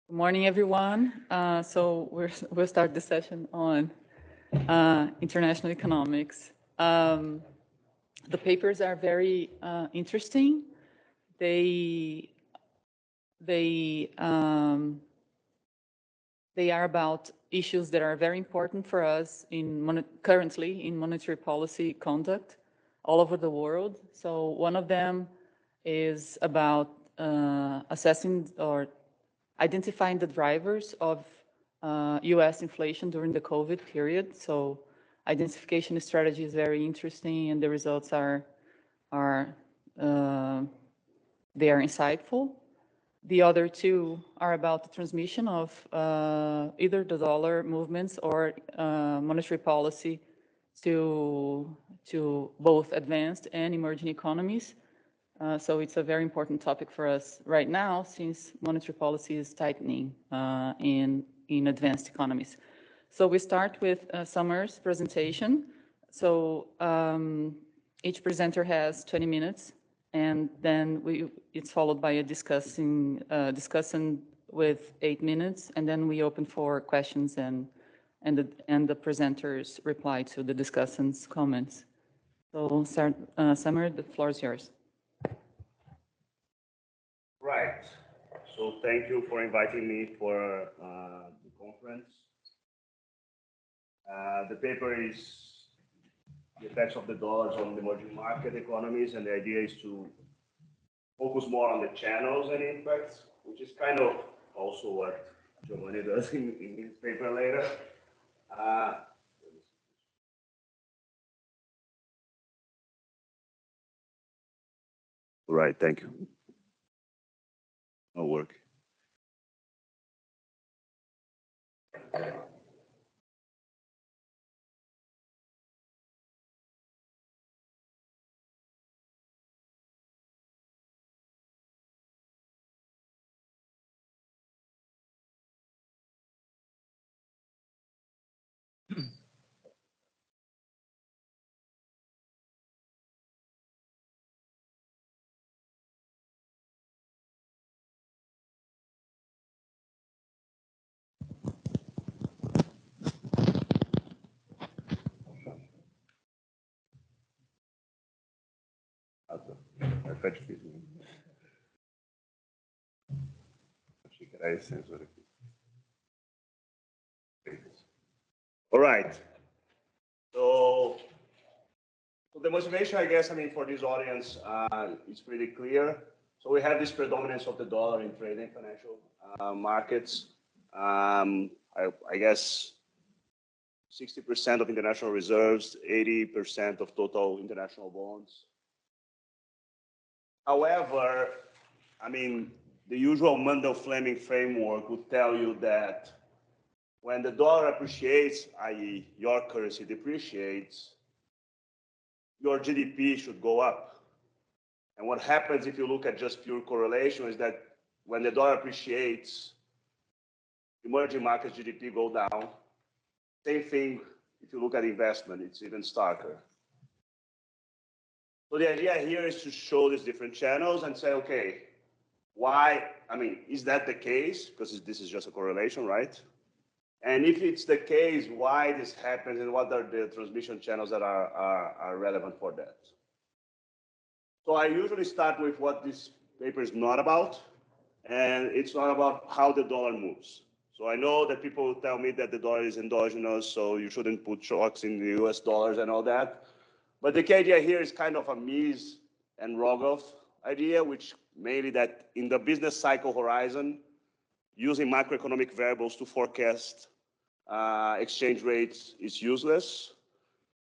Good morning, everyone. We'll start the session on international economics. The papers are very interesting. They they they are about issues that are very important for us currently in monetary policy conduct all over the world. So one of them is about assessing or identifying the drivers of US inflation during the COVID period. So identification strategy is very interesting and the results are uh, they are insightful. The other two are about the transmission of either the dollar movements or monetary policy to both advanced and emerging economies. So it's a very important topic for us right now since monetary policy is tightening in advanced economies. So we start with Summer's presentation. So each presenter has 20 minutes, and then it's followed by a discussion with 8 minutes, and then we open for questions and the presenters reply to the discussant's comments. So start, Summer, the floor is yours. Right. So thank you for inviting me for the conference. The paper is the effects of the dollars on the emerging market economies, and the idea is to focus more on the channels and impacts, which is kind of also what Giovanni does in his paper later. Right, thank you. No work. Aspetta, achei que era esse sensor aqui. All right. So the motivation, I guess, for this audience is pretty clear. So we have this predominance of the dollar in trade and financial markets. I guess 60% of international reserves, 80% of total international bonds. However, the usual Mundell-Fleming framework would tell you that when the dollar appreciates, i.e. your currency depreciates, your GDP should go up. And what happens if you look at just pure correlation is that when the dollar appreciates, emerging markets GDP go down. Same thing if you look at investment, it's even starker. So the idea here is to show these different channels and say, okay, why, is that the case? Because this is just a correlation, right? And if it's the case, why this happens and what are the transmission channels that are relevant for that? So I usually start with what this paper is not about, and it's not about how the dollar moves. So I know that people tell me that the dollar is endogenous, so you shouldn't put shocks in the US dollars and all that. But the key idea here is kind of a Mies and Rogoff idea, which mainly that in the business cycle horizon, using macroeconomic variables to forecast exchange rates is useless.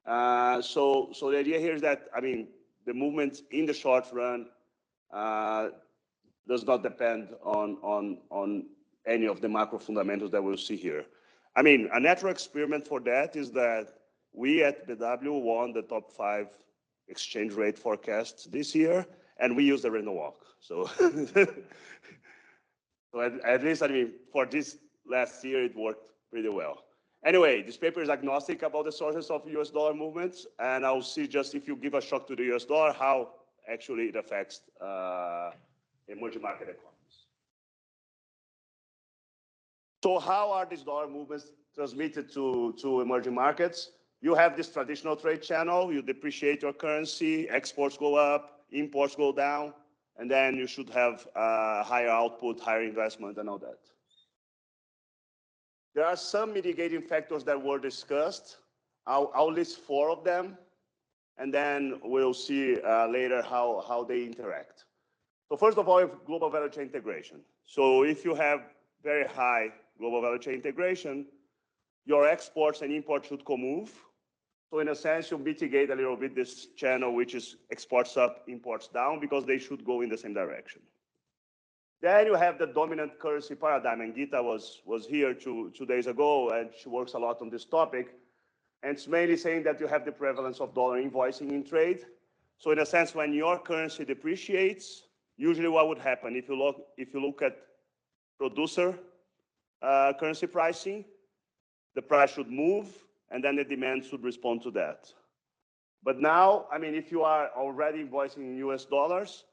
So the idea here is that, the movement in the short run does not depend on any of the macro fundamentals that we'll see here. A natural experiment for that is that we at BW won the top 5 exchange rate forecasts this year, and we used the random walk. So, so at least, for this last year, it worked pretty well. Anyway, this paper is agnostic about the sources of US dollar movements, and I'll see just if you give a shock to the US dollar, how actually it affects emerging market economies. So how are these dollar movements transmitted to emerging markets? You have this traditional trade channel. You depreciate your currency, exports go up, imports go down, and then you should have higher output, higher investment, and all that. There are some mitigating factors that were discussed. I'll list 4 of them, and then we'll see later how they interact. So first of all, global value chain integration. So if you have very high global value chain integration, your exports and imports should co-move. So in a sense, you mitigate a little bit this channel, which is exports up, imports down, because they should go in the same direction. Then you have the dominant currency paradigm, and Gita was here 2 days ago, and she works a lot on this topic. And it's mainly saying that you have the prevalence of dollar invoicing in trade. So in a sense, when your currency depreciates, usually what would happen if you look at producer currency pricing, the price should move, and then the demand should respond to that. But now, I mean, if you are already invoicing in US dollars,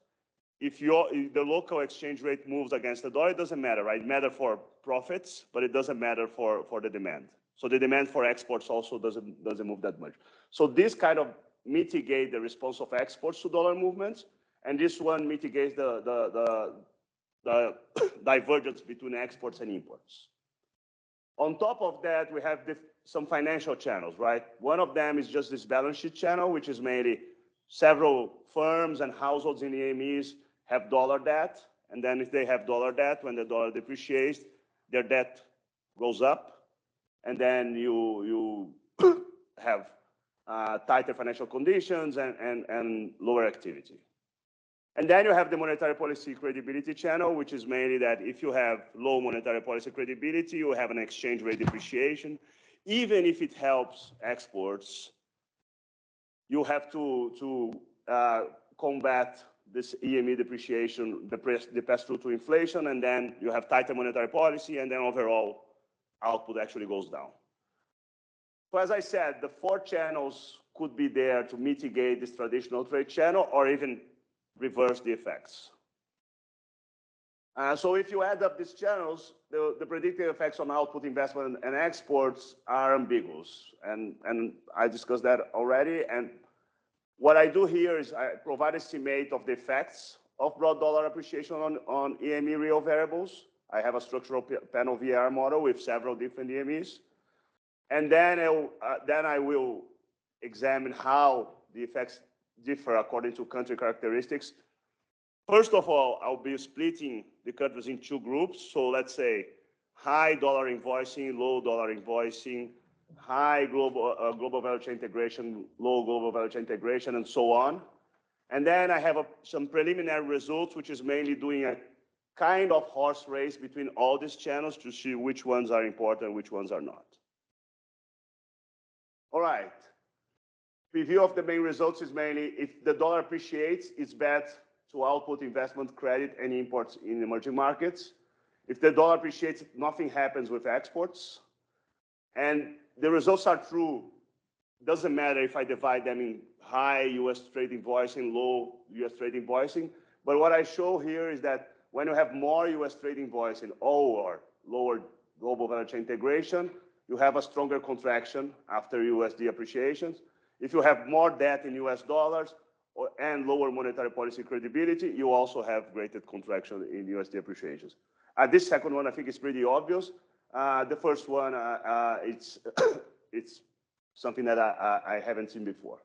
if the local exchange rate moves against the dollar, it doesn't matter, right? It matters for profits, but it doesn't matter for the demand. So the demand for exports also doesn't move that much. So this kind of mitigate the response of exports to dollar movements, and this one mitigates the divergence between exports and imports. On top of that, we have some financial channels, right? One of them is just this balance sheet channel, which is mainly several firms and households in the EMEs have dollar debt. And then if they have dollar debt, when the dollar depreciates, their debt goes up. And then you have tighter financial conditions and lower activity. And then you have the monetary policy credibility channel, which is mainly that if you have low monetary policy credibility, you have an exchange rate depreciation. Even if it helps exports, you have to combat this EME depreciation, the pass-through to inflation, and then you have tighter monetary policy, and then overall output actually goes down. So as I said, the 4 channels could be there to mitigate this traditional trade channel or even reverse the effects. So if you add up these channels, the predicted effects on output, investment, and exports are ambiguous. And I discussed that already. And what I do here is I provide an estimate of the effects of broad dollar appreciation on EME real variables. I have a structural panel VAR model with several different EMEs. And then I will examine how the effects differ according to country characteristics. First of all, I'll be splitting the countries in 2 groups. So let's say high dollar invoicing, low dollar invoicing, high global value chain integration, low global value chain integration, and so on. And then I have some preliminary results, which is mainly doing a kind of horse race between all these channels to see which ones are important, which ones are not. All right. Review of the main results is mainly if the dollar appreciates, it's bad to output, investment, credit, and imports in emerging markets. If the dollar appreciates, nothing happens with exports. And the results are true. Doesn't matter if I divide them in high US trade invoicing, low US trade invoicing. But what I show here is that when you have more US trade invoicing or lower global value chain integration, you have a stronger contraction after USD appreciations. If you have more debt in US dollars and lower monetary policy credibility, you also have greater contraction in USD appreciations. This second one, I think, is pretty obvious. The first one, it's something that I haven't seen before.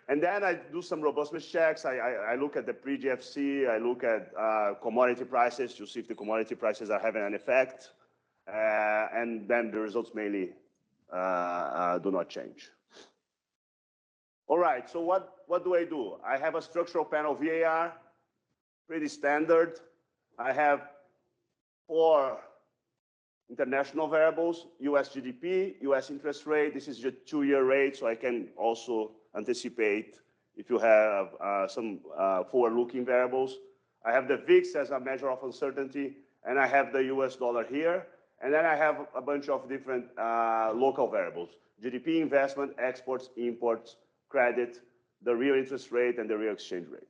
And then I do some robustness checks. I look at the pre-GFC. I look at commodity prices to see if the commodity prices are having an effect. And then the results mainly do not change. All right, so what do I do? I have a structural panel VAR, pretty standard. I have 4 international variables: US GDP, US interest rate. This is just 2-year rate, so I can also anticipate if you have some forward-looking variables. I have the VIX as a measure of uncertainty, and I have the US dollar here. And then I have a bunch of different local variables: GDP, investment, exports, imports, credit, the real interest rate, and the real exchange rate.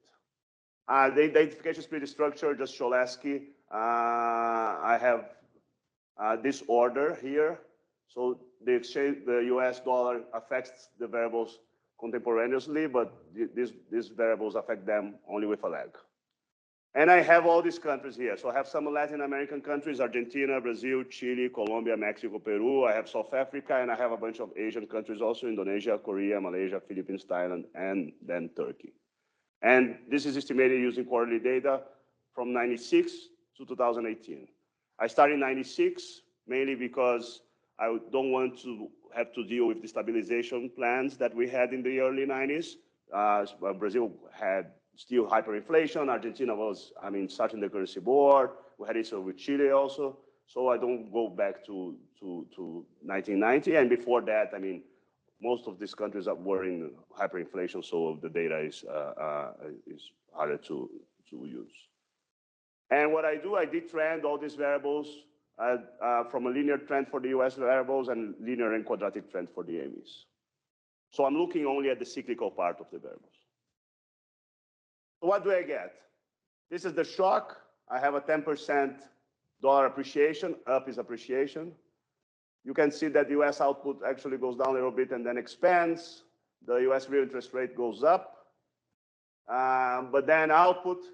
The identification is pretty structured, just Cholesky. I have this order here. So the exchange, the US dollar affects the variables contemporaneously, but these variables affect them only with a lag. And I have all these countries here. So I have some Latin American countries, Argentina, Brazil, Chile, Colombia, Mexico, Peru. I have South Africa, and I have a bunch of Asian countries also, Indonesia, Korea, Malaysia, Philippines, Thailand, and then Turkey. And this is estimated using quarterly data from 96 to 2018. I started in 96, mainly because I don't want to have to deal with the stabilization plans that we had in the early 90s. Brazil had still hyperinflation. Argentina was, starting the currency board. We had issue with Chile also. So I don't go back to 1990. And before that, most of these countries were in hyperinflation, so the data is harder to use. And what I do, I detrend all these variables from a linear trend for the US variables and linear and quadratic trend for the AMEs. So I'm looking only at the cyclical part of the variables. So what do I get? This is the shock. I have a 10% dollar appreciation. Up is appreciation. You can see that the US output actually goes down a little bit and then expands. The US real interest rate goes up. But then output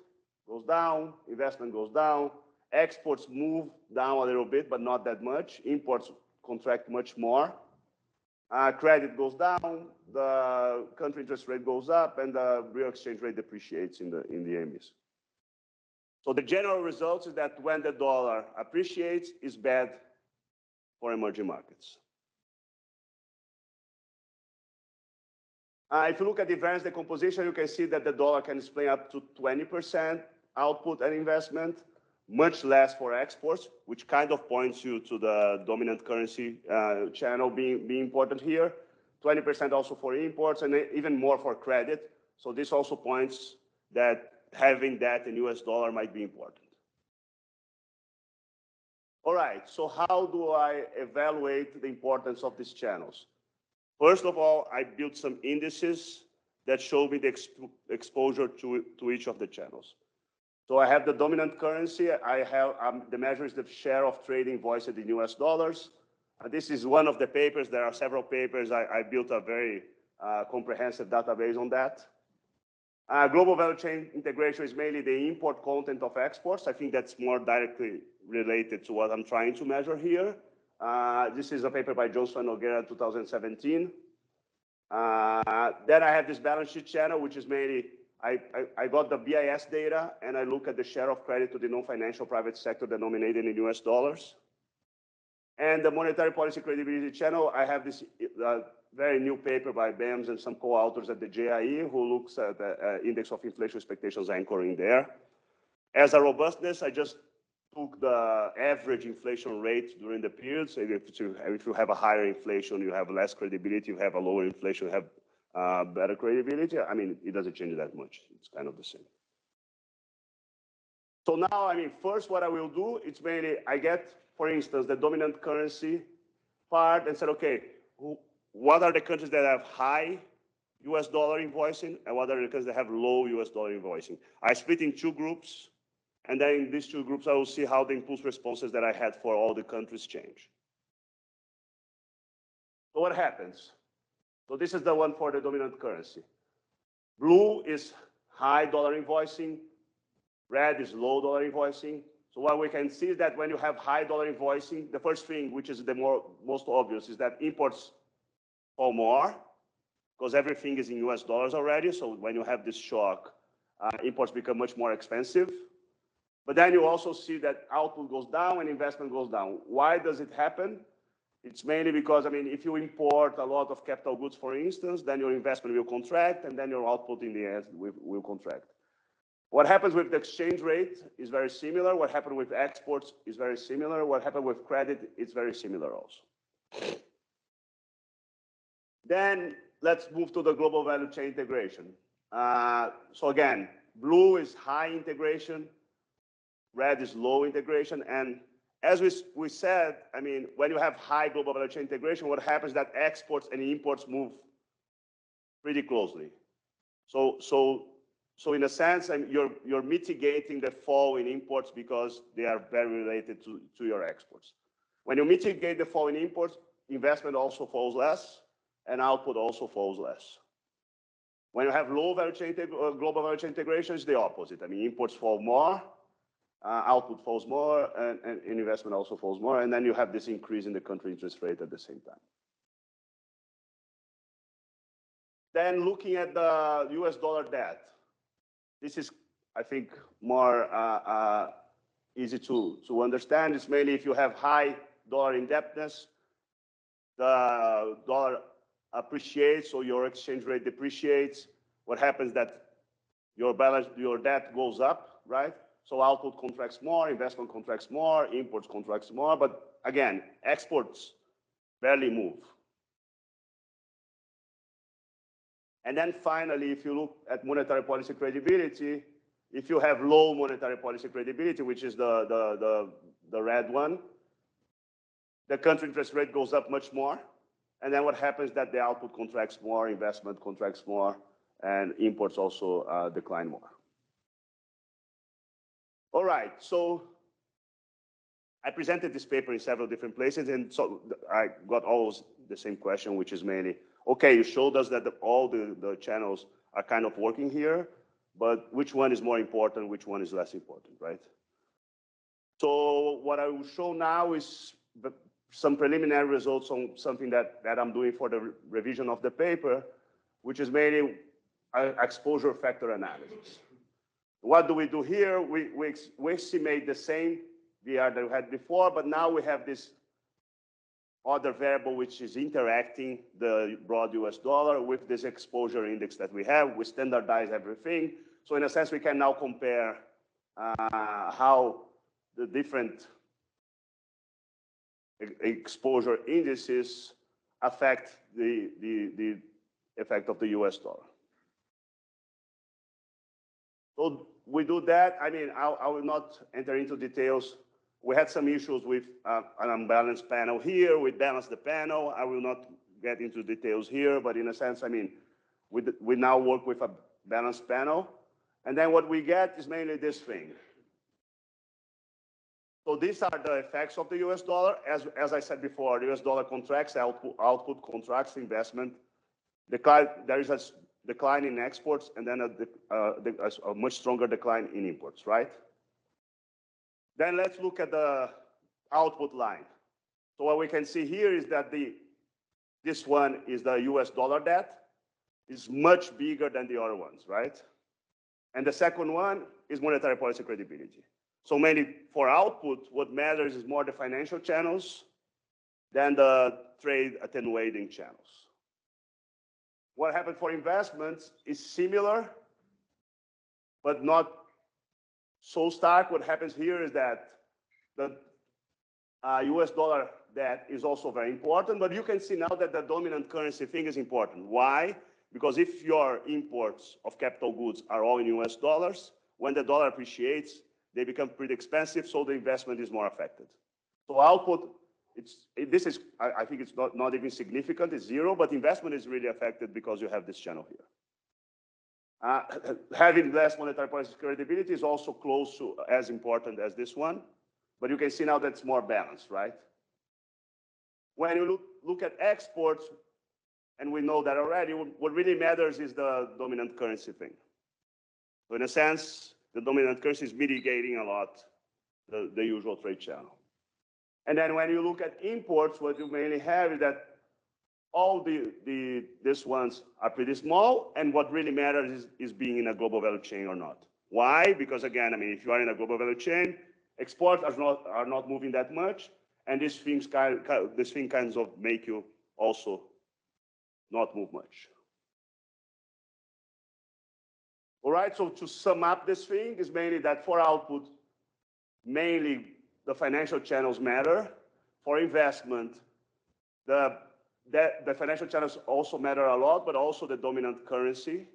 goes down, investment goes down. Exports move down a little bit, but not that much. Imports contract much more. Credit goes down, the country interest rate goes up, and the real exchange rate depreciates in the AMEs. So the general result is that when the dollar appreciates, it's bad for emerging markets. If you look at the variance decomposition, you can see that the dollar can explain up to 20% output and investment, much less for exports, which kind of points you to the dominant currency channel being important here. 20% also for imports and even more for credit. So this also points that having that in US dollar might be important. All right, so how do I evaluate the importance of these channels? First of all, I built some indices that show me the exposure to each of the channels. So I have the dominant currency. I have the measure is the share of trade invoiced in US dollars. This is one of the papers. There are several papers. I built a very comprehensive database on that. Global value chain integration is mainly the import content of exports. I think that's more directly related to what I'm trying to measure here. This is a paper by Johnson and Nogueira, 2017. Then I have this balance sheet channel, which is mainly, I got the BIS data, and I look at the share of credit to the non-financial private sector denominated in US dollars. And the monetary policy credibility channel, I have this very new paper by BAMS and some co-authors at the JIE who looks at the index of inflation expectations anchoring there. As a robustness, I just took the average inflation rate during the period. So if you have a higher inflation, you have less credibility. You have a lower inflation, you have better credibility. It doesn't change that much. It's kind of the same. So now, first what I will do, it's mainly, I get, for instance, the dominant currency part and said, okay, what are the countries that have high US dollar invoicing and what are the countries that have low US dollar invoicing? I split in two groups, and then in these two groups, I will see how the impulse responses that I had for all the countries change. So what happens? So this is the one for the dominant currency. Blue is high dollar invoicing. Red is low dollar invoicing. So what we can see is that when you have high dollar invoicing, the first thing, which is the most obvious, is that imports fall more because everything is in US dollars already. So when you have this shock, imports become much more expensive. But then you also see that output goes down and investment goes down. Why does it happen? It's mainly because, if you import a lot of capital goods, for instance, then your investment will contract and then your output in the end will contract. What happens with the exchange rate is very similar. What happened with exports is very similar. What happened with credit is very similar also. Then let's move to the global value chain integration. So again, blue is high integration. Red is low integration. And as we said, when you have high global value chain integration, what happens is that exports and imports move pretty closely. So in a sense, you're mitigating the fall in imports because they are very related to your exports. When you mitigate the fall in imports, investment also falls less, and output also falls less. When you have low value chain, global value chain integration, it's the opposite. I mean, imports fall more, output falls more, and investment also falls more, and then you have this increase in the country interest rate at the same time. Then looking at the US dollar debt, this is, I think, more easy to understand. It's mainly if you have high dollar indebtedness, the dollar appreciates, so your exchange rate depreciates. What happens that your debt goes up, right? So output contracts more, investment contracts more, imports contracts more, but again, exports barely move. And then finally, if you look at monetary policy credibility, if you have low monetary policy credibility, which is the red one, the country interest rate goes up much more. And then what happens that the output contracts more, investment contracts more, and imports also decline more. All right, so I presented this paper in several different places, and so I got always the same question, which is mainly, okay, you showed us that all the channels are kind of working here, but which one is more important, which one is less important, right? So what I will show now is some preliminary results on something that I'm doing for the revision of the paper, which is mainly exposure factor analysis. What do we do here? We estimate the same VR that we had before, but now we have this other variable which is interacting the broad US dollar with this exposure index that we have. We standardize everything. So in a sense, we can now compare how the different exposure indices affect the effect of the US dollar. So we do that. I mean, I will not enter into details. We had some issues with an unbalanced panel here. We balanced the panel. I will not get into details here, but in a sense, I mean, we now work with a balanced panel. And then what we get is mainly this thing. So these are the effects of the US dollar. As I said before, the US dollar contracts, output contracts, investment decline. There is a decline in exports, and then a much stronger decline in imports, right? Then let's look at the output line. So what we can see here is that this one is the US dollar debt. It's much bigger than the other ones, right? And the second one is monetary policy credibility. So mainly for output, what matters is more the financial channels than the trade attenuating channels. What happened for investments is similar, but not so stark. What happens here is that the US dollar debt is also very important, but you can see now that the dominant currency thing is important. Why? Because if your imports of capital goods are all in US dollars, when the dollar appreciates, they become pretty expensive, so the investment is more affected. So output, I think it's not even significant, it's zero, but investment is really affected because you have this channel here. Having less monetary policy credibility is also close to as important as this one, but you can see now that's more balanced, right? When you look at exports, and we know that already, what really matters is the dominant currency thing. So in a sense, the dominant currency is mitigating a lot the usual trade channel. And then when you look at imports, what you mainly have is that all these ones are pretty small, and what really matters is being in a global value chain or not. Why? Because again, I mean, if you are in a global value chain, exports are not moving that much, and this thing kinds of make you also not move much. All right, so to sum up this thing is mainly that for output, mainly the financial channels matter. For investment, the financial channels also matter a lot, but also the dominant currency.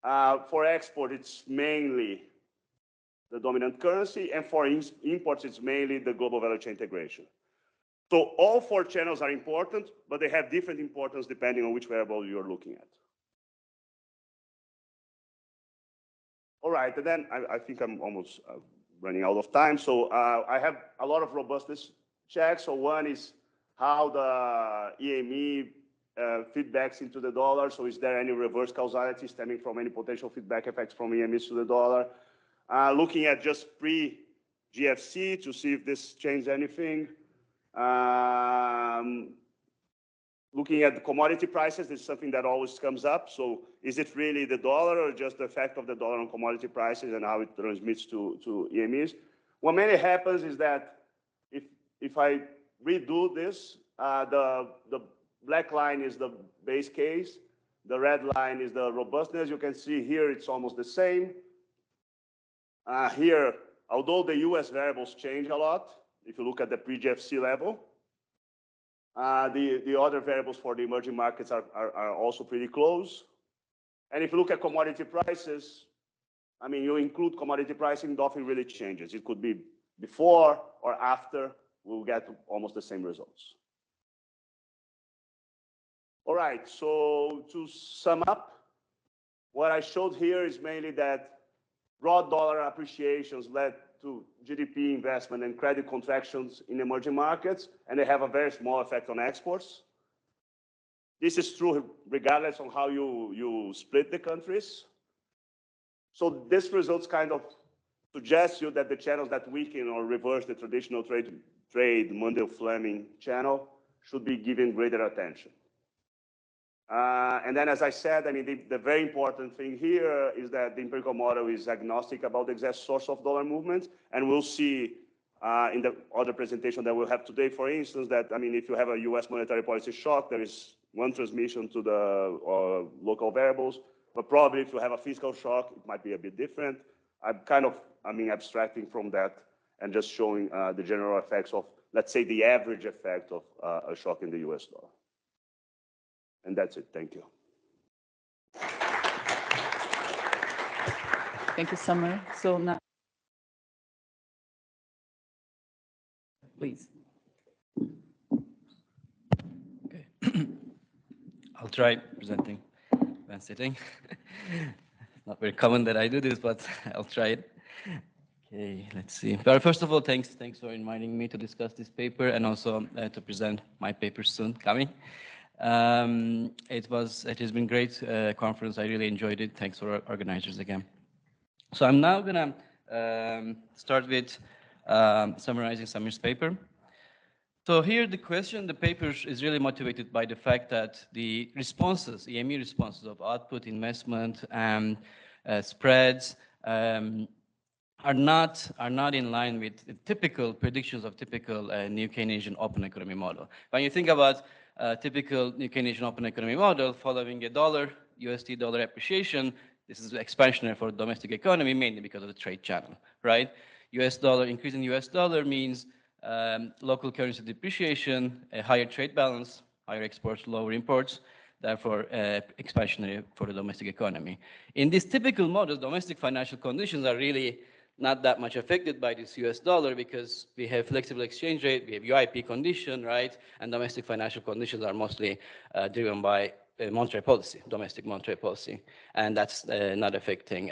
For export, it's mainly the dominant currency, and for imports, it's mainly the global value chain integration. So all four channels are important, but they have different importance depending on which variable you're looking at. All right, and then I think I'm almost running out of time. So I have a lot of robustness checks. So one is how the EME feedbacks into the dollar. So is there any reverse causality stemming from any potential feedback effects from EMEs to the dollar? Looking at just pre-GFC to see if this changed anything. Looking at the commodity prices, this is something that always comes up. So is it really the dollar or just the effect of the dollar on commodity prices and how it transmits to EMEs? What mainly happens is that if I redo this, the black line is the base case, the red line is the robustness. You can see here it's almost the same. Here, although the US variables change a lot, if you look at the pre-GFC level, the other variables for the emerging markets are also pretty close. And if you look at commodity prices, I mean, you include commodity pricing, nothing really changes. It could be before or after, we'll get almost the same results. All right, so to sum up, what I showed here is mainly that raw dollar appreciations led to GDP investment and credit contractions in emerging markets, and they have a very small effect on exports. This is true regardless of how you split the countries. So this results kind of suggest you that the channels that weaken or reverse the traditional trade Mundell-Fleming channel should be given greater attention. And then, as I said, I mean, the very important thing here is that the empirical model is agnostic about the exact source of dollar movements. And we'll see in the other presentation that we'll have today, for instance, that, I mean, if you have a US monetary policy shock, there is one transmission to the local variables. But probably if you have a fiscal shock, it might be a bit different. I'm kind of, I mean, abstracting from that and just showing the general effects of, let's say, the average effect of a shock in the US dollar. And that's it. Thank you. Thank you, Summer. So now, please. Okay. I'll try presenting when sitting. Not very common that I do this, but I'll try it. Okay, let's see. But first of all, thanks for inviting me to discuss this paper and also to present my paper soon coming. It has been great conference. I really enjoyed it. Thanks for organizers again. So I'm now gonna start with summarizing Samir's paper. So here the question, the paper is really motivated by the fact that the responses, EME responses of output, investment, and spreads are not in line with the typical predictions of typical new Keynesian open economy model. When you think about typical new Keynesian open economy model following a USD dollar appreciation, this is expansionary for the domestic economy, mainly because of the trade channel, right? Increasing US dollar means local currency depreciation, a higher trade balance, higher exports, lower imports, therefore expansionary for the domestic economy. In these typical models, domestic financial conditions are really not that much affected by this US dollar because we have flexible exchange rate, we have UIP condition, right? And domestic financial conditions are mostly driven by monetary policy, domestic monetary policy. And that's not affecting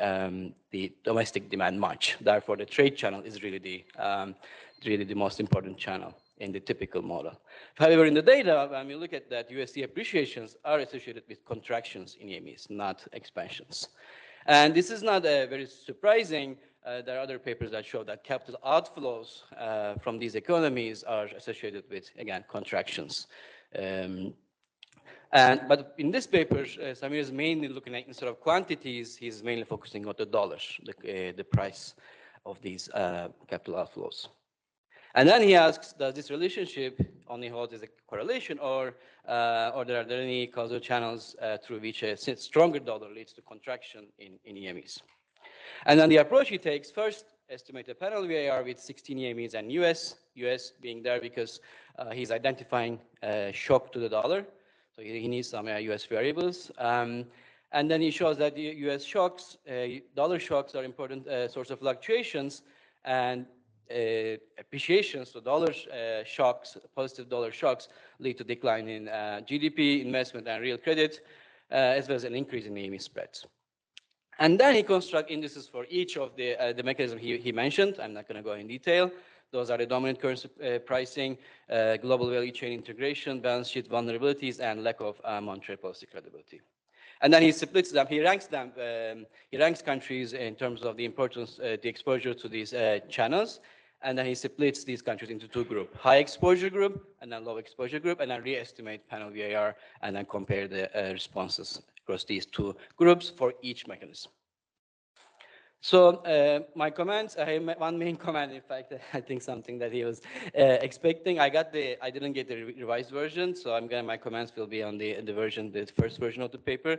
the domestic demand much. Therefore, the trade channel is really the most important channel in the typical model. However, in the data, when we look at that, USD appreciations are associated with contractions in EMEs, not expansions. And this is not very surprising. There are other papers that show that capital outflows from these economies are associated with, again, contractions. But in this paper, Samir is mainly looking at, instead of quantities, he's mainly focusing on the dollars, the price of these capital outflows. And then he asks, does this relationship only hold as a correlation, or are there any causal channels through which a stronger dollar leads to contraction in EMEs? And then the approach he takes, first, estimate a panel VAR with 16 EMEs and US being there because he's identifying a shock to the dollar. So he needs some US variables. And then he shows that the US shocks, dollar shocks are important source of fluctuations, and appreciations, so dollar shocks, positive dollar shocks lead to decline in GDP, investment, and real credit, as well as an increase in EME spreads. And then he constructs indices for each of the mechanisms he mentioned. I'm not going to go in detail. Those are the dominant currency pricing, global value chain integration, balance sheet vulnerabilities, and lack of monetary policy credibility. And then he splits them, he ranks countries in terms of the importance, the exposure to these channels. And then he splits these countries into two groups, high exposure group and then low exposure group, and then re-estimate panel VAR and then compare the responses across these two groups for each mechanism. So my comments, I have one main comment, in fact, I think something that he was expecting. I didn't get the revised version, so my comments will be on the first version of the paper.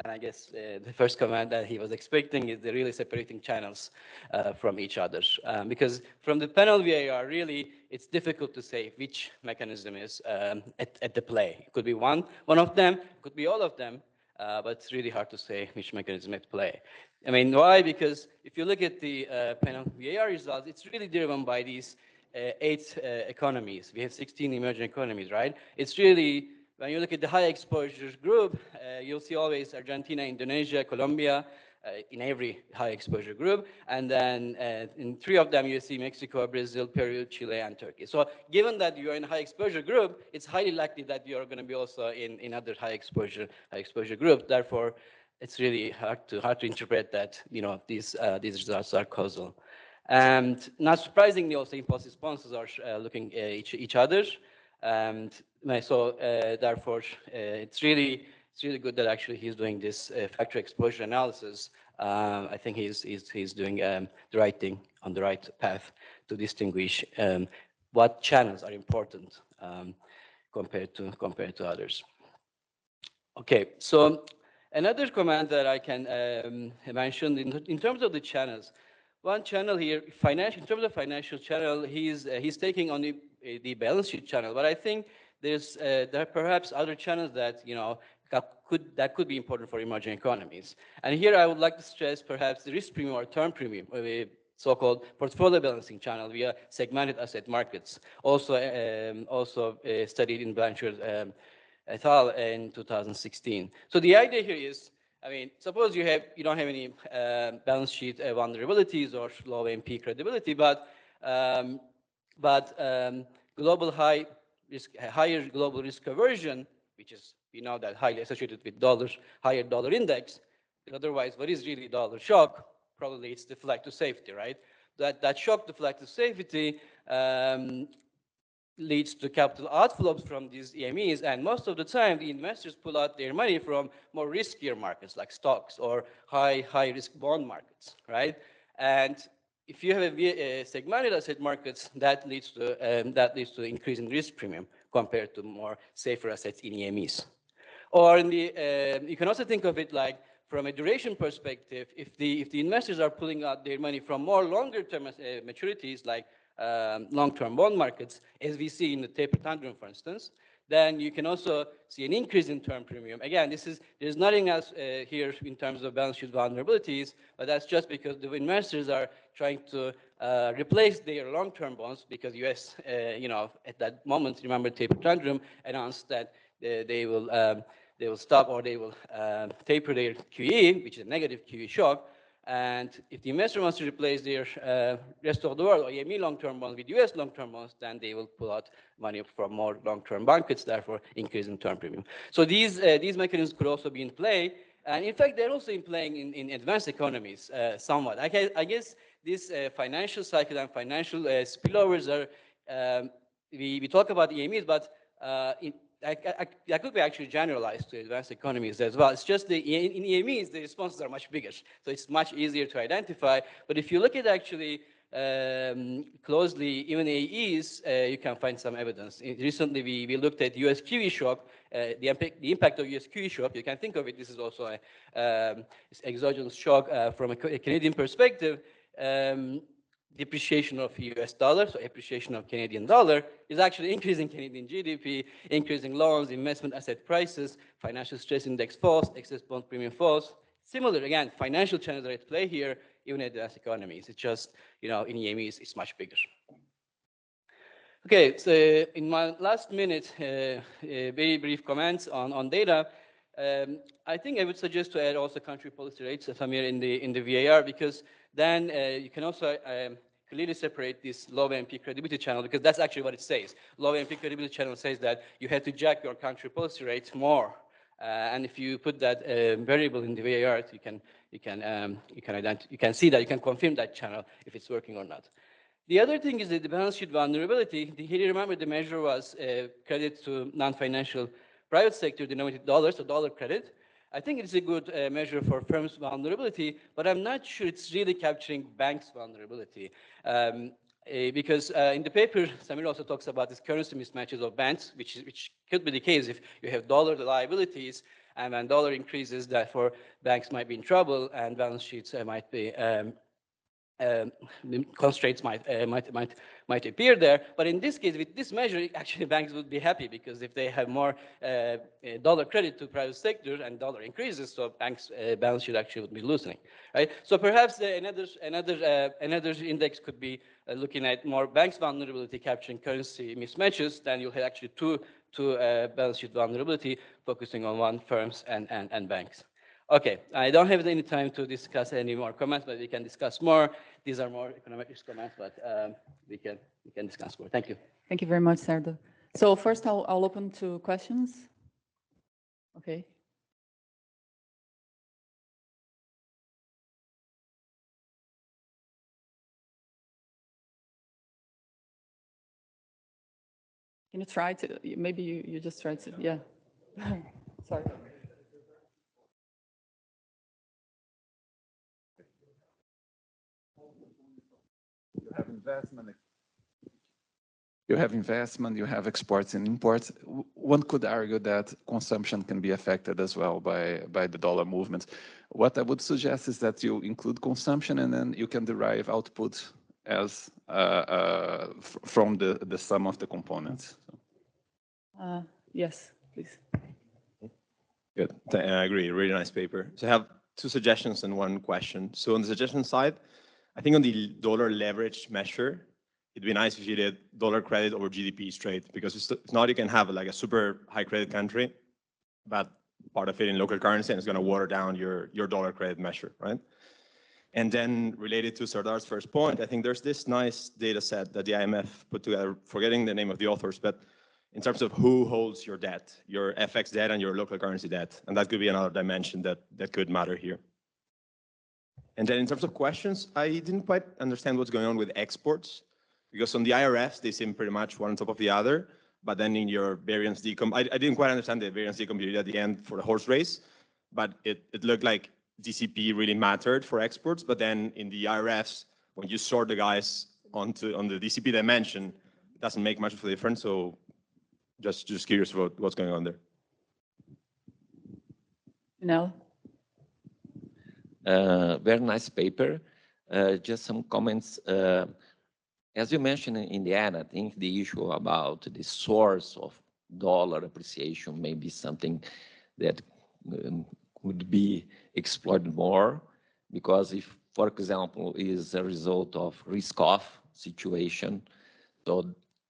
And I guess the first comment that he was expecting is the really separating channels from each other. Because from the panel VAR, really, it's difficult to say which mechanism is at the play. It could be one of them, it could be all of them, but it's really hard to say which mechanism at play. I mean, why? Because if you look at the panel VAR results, it's really driven by these 8 economies. We have 16 emerging economies, right? It's really, when you look at the high exposure group, you'll see always Argentina, Indonesia, Colombia, in every high exposure group. And then in 3 of them, you see Mexico, Brazil, Peru, Chile, and Turkey. So given that you're in a high exposure group, it's highly likely that you're going to be also in other high exposure groups. Therefore, it's really hard to interpret that, you know, these results are causal. And not surprisingly, also impulse responses are looking at each other. And so therefore, it's really good that actually he's doing this factor exposure analysis. I think he's doing the right thing, on the right path to distinguish what channels are important compared to others. Okay, so another comment that I can mention in terms of the channels. One channel here, in terms of financial channel, he's taking on the balance sheet channel, but I think there are perhaps other channels that, you know, that could be important for emerging economies. And here I would like to stress perhaps the risk premium or term premium, so-called portfolio balancing channel via segmented asset markets, also studied in Blanchard et al. In 2016. So the idea here is, I mean, suppose you don't have any balance sheet vulnerabilities or low MP credibility, but higher global risk aversion, which is, we know that highly associated with higher dollar index. Otherwise, what is really dollar shock? Probably it's the flight to safety, right? That shock, the flight to safety, leads to capital outflows from these EMEs, and most of the time the investors pull out their money from more riskier markets like stocks or high risk bond markets, right? And if you have a segmented asset markets, that leads to increasing risk premium compared to more safer assets in EMEs. Or you can also think of it like from a duration perspective. If the investors are pulling out their money from more longer term maturities like long-term bond markets, as we see in the taper tantrum, for instance, then you can also see an increase in term premium. Again, there's nothing else here in terms of balance sheet vulnerabilities, but that's just because the investors are trying to replace their long-term bonds, because US, you know, at that moment, remember taper tantrum announced that they will stop, or they will taper their QE, which is a negative QE shock. And if the investor wants to replace their rest of the world or EME long-term bonds with US long-term bonds, then they will pull out money from more long-term markets, therefore increasing term premium. So these mechanisms could also be in play. And in fact, they're also in playing in advanced economies somewhat. I guess this financial cycle and financial spillovers are, we talk about EMEs, but that could be actually generalized to advanced economies as well. It's just in EMEs, the responses are much bigger. So it's much easier to identify. But if you look at actually closely, even AEs, you can find some evidence. Recently, we looked at US QE shock, the impact of US QE shock. You can think of it, this is also an exogenous shock from a Canadian perspective. Depreciation of US dollar, so appreciation of Canadian dollar, is actually increasing Canadian GDP, increasing loans, investment asset prices, financial stress index falls, excess bond premium falls. Similar, again, financial channels are at play here, even in advanced economies. It's just, you know, in EMEs, it's much bigger. Okay, so in my last minute, very brief comments on data. I think I would suggest to add also country policy rates, Samir, in the VAR, because then you can also clearly separate this low AMP credibility channel, because that's actually what it says. Low AMP credibility channel says that you have to jack your country policy rate more. And if you put that variable in the VAR, you can see that, you can confirm that channel if it's working or not. The other thing is that the balance sheet vulnerability. Here, remember, the measure was credit to non-financial private sector denominated dollars, so dollar credit. I think it's a good measure for firms' vulnerability, but I'm not sure it's really capturing banks' vulnerability. Because in the paper, Samir also talks about these currency mismatches of banks, which could be the case if you have dollar liabilities, and when dollar increases, therefore banks might be in trouble, and balance sheets might be constraints might appear there. But in this case, with this measure, actually banks would be happy, because if they have more dollar credit to private sector and dollar increases, so banks' balance sheet actually would be loosening, right? So perhaps another index could be looking at more banks' vulnerability capturing currency mismatches. Then you'll have actually two balance sheet vulnerability, focusing on one, firms and banks. Okay, I don't have any time to discuss any more comments, but we can discuss more. These are more economic risk comments, but we can discuss more. Thank you. Thank you very much, Serdar. So first, I'll open to questions. Okay. Can you try to, maybe you just try to, yeah. Sorry. You have investment, you have exports and imports. One could argue that consumption can be affected as well by the dollar movements. What I would suggest is that you include consumption, and then you can derive output as from the sum of the components. Yes, please. Good. I agree. Really nice paper. So I have two suggestions and one question. So on the suggestion side, I think on the dollar leverage measure, it'd be nice if you did dollar credit over GDP straight, because it's not you can have like a super high credit country, but part of it in local currency, and it's going to water down your dollar credit measure, right? And then related to Serdar's first point, I think there's this nice data set that the IMF put together, forgetting the name of the authors, but in terms of who holds your debt, your FX debt and your local currency debt. And that could be another dimension that could matter here. And then in terms of questions, I didn't quite understand what's going on with exports, because on the IRFs, they seem pretty much one on top of the other. But then in your variance decom, I didn't quite understand the variance decom you did at the end for the horse race, but it looked like DCP really mattered for exports. But then in the IRFs, when you sort the guys on the DCP dimension, it doesn't make much of a difference. So just curious about what's going on there. No. Very nice paper. Just some comments. As you mentioned in the end, I think the issue about the source of dollar appreciation may be something that would be explored more, because if, for example, is a result of risk-off situation, so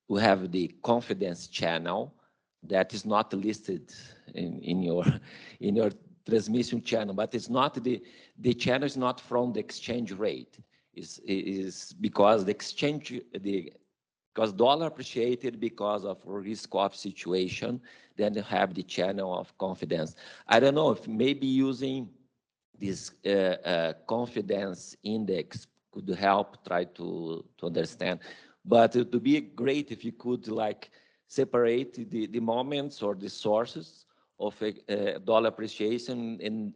we have the confidence channel that is not listed in your transmission channel, but it's not the channel is not from the exchange rate. Is because the exchange because dollar appreciated because of risk-off situation, then you have the channel of confidence. I don't know if maybe using this confidence index could help try to understand. But it would be great if you could like separate the moments or the sources of dollar appreciation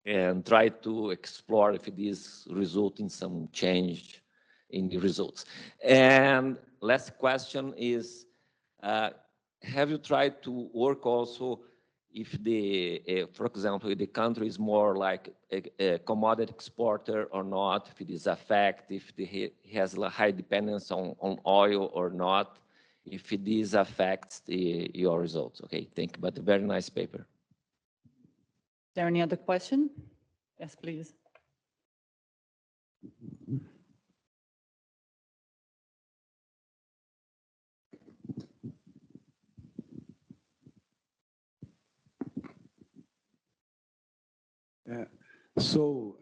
and try to explore if this result in some change in the results. And last question is, have you tried to work also if for example, if the country is more like a commodity exporter or not, if it is affect, if it has a high dependence on oil or not, if this affects your results. Okay, thank you, but a very nice paper. Is there any other question? Yes, please. So,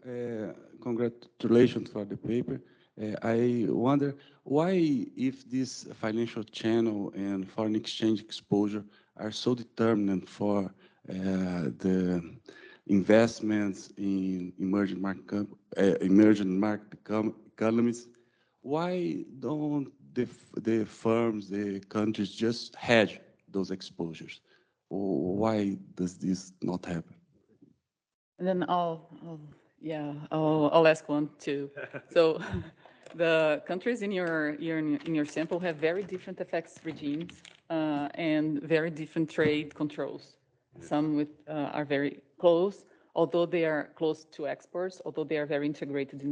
congratulations for the paper. I wonder why, if this financial channel and foreign exchange exposure are so determinant for the investments in emerging market economies, why don't the firms, the countries just hedge those exposures? Why does this not happen? And then I'll ask one too. So the countries in your sample have very different FX regimes and very different trade controls. Some are very close, although they are close to exports, although they are very integrated in